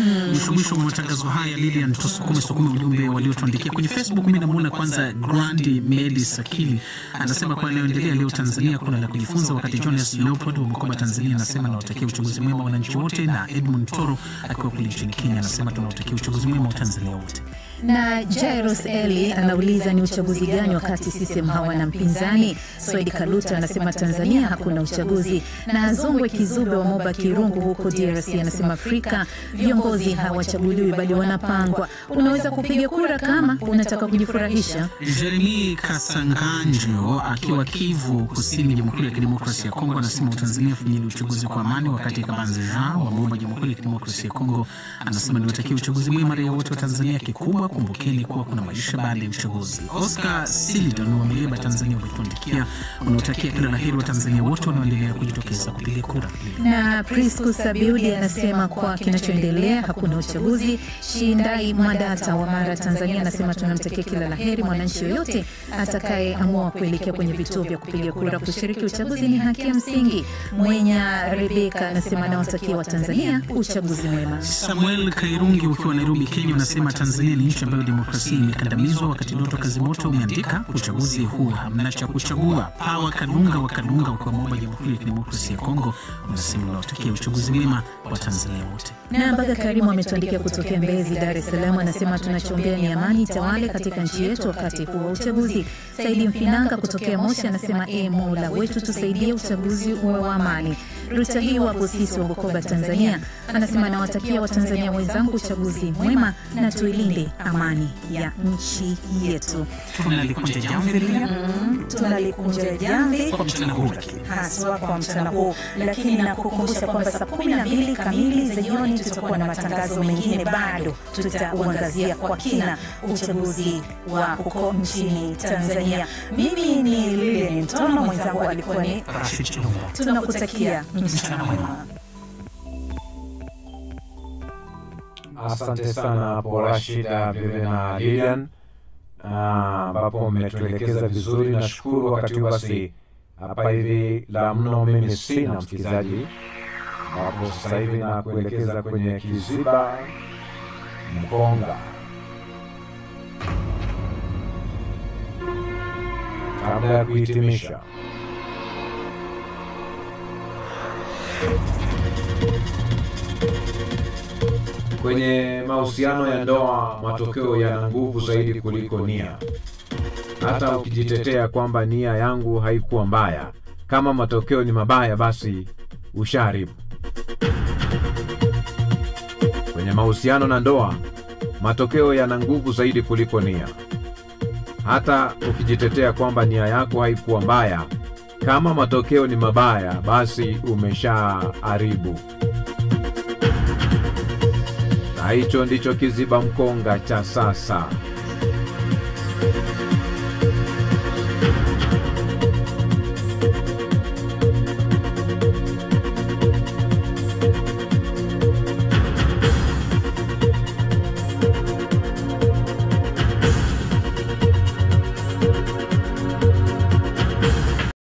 mwisho wa matangazo haya. Lilian, tusukume ujumbe waliotuandikia kwenye Facebook. Mimi namuona kwanza Grandi Medi Sakili anasema kwa leo leo Tanzania kuna la kujifunza, wakati Jonas Leopold wa Mkoba Tanzania anasema nawatakia uchaguzi mwema wananchi wote, na Edmund Toro akiwa kule nchini Kenya anasema tunawatakia uchaguzi mwema wa Tanzania wote. Na Jairus Eli anauliza ni uchaguzi gani wakati CCM hawana mpinzani. Swedi Kaluta anasema Tanzania hakuna uchaguzi. Na Zongwe Kizube wa Moba Kirungu huko DRC anasema Afrika viongozi hawachaguliwi bali wanapangwa. Unaweza kupiga kura kama unataka kujifurahisha. Jeremy Kasanganjo akiwa Kivu Kusini, Jamhuri ya Kidemokrasia ya Kongo anasema Tanzania fanyeni uchaguzi kwa amani, wakati Kabanze Jean wa Moba Jamhuri ya Kidemokrasia ya Kongo anasema niwatakie uchaguzi mwema raia wote wa Tanzania. Kikubwa kumbukeni kuwa kuna maisha baada ya uchaguzi. Oscar Silidon wa Muleba Tanzania umetuandikia unatakia kila la heri wa Tanzania Watanzania wote wanaoendelea kujitokeza kupiga kura. Na Priscus Abiudi anasema kwa kinachoendelea hakuna uchaguzi. Shindai Madata wa Mara, Tanzania anasema tunamtakia kila laheri mwananchi yoyote atakayeamua kuelekea kwenye vituo vya kupiga kura. Kushiriki uchaguzi ni haki ya msingi. Mwenya Rebeka anasema nawatakia Watanzania uchaguzi mwema. Samuel Kairungi ukiwa Nairobi, Kenya unasema Tanzania ni nchi ambayo demokrasia imekandamizwa, wakati Doto Kazimoto umeandika uchaguzi huu hamna cha kuchagua. Pawa Kalunga wa Kalunga ukiwa Moba, Jamhuri ya Kidemokrasia ya Kongo unasema nawatakia uchaguzi mwema wa Tanzania wote. Na Mbaga Karimu ametuandikia kutokea Mbezi, Dar es Salaam anasema tunachoombea ni amani tawale katika nchi yetu wakati huu wa uchaguzi. Saidi Mfinanga kutokea Moshi anasema Mola wetu tusaidie uchaguzi uwe wa amani. Ruta hii wa Busisi wa Bukoba, Tanzania anasema nawatakia Watanzania wenzangu uchaguzi mwema na tuilinde amani ya nchi yetu. Tunalikunja jamvi kwa mchana huu, haswa kwa mchana huu, lakini nakukumbusha kwamba saa 12 kamili za jioni tutakuwa na matangazo mengine, bado tutauangazia kwa kina uchaguzi wa huko nchini Tanzania. Mimi ni Lilian Mtono, mwenzangu alikuwa ni Rashid Chilunga. Tunakutakia mchana mwema. Asante sana hapo Rashida, vile na Lilian, ambapo umetuelekeza vizuri. Nashukuru. Wakati huu basi hapa hivi la mno mimi sina msikilizaji, ambapo sasa hivi na kuelekeza kwenye Kiziba Mkonga. Kabla ya kuhitimisha, kwenye mahusiano ya ndoa matokeo yana nguvu zaidi kuliko nia. Hata ukijitetea kwamba nia yangu haikuwa mbaya, kama matokeo ni mabaya basi ushaharibu. Kwenye mahusiano na ndoa matokeo yana nguvu zaidi kuliko nia. Hata ukijitetea kwamba nia yako haikuwa mbaya, kama matokeo ni mabaya basi umeshaharibu. Na hicho ndicho Kiziba Mkonga cha sasa.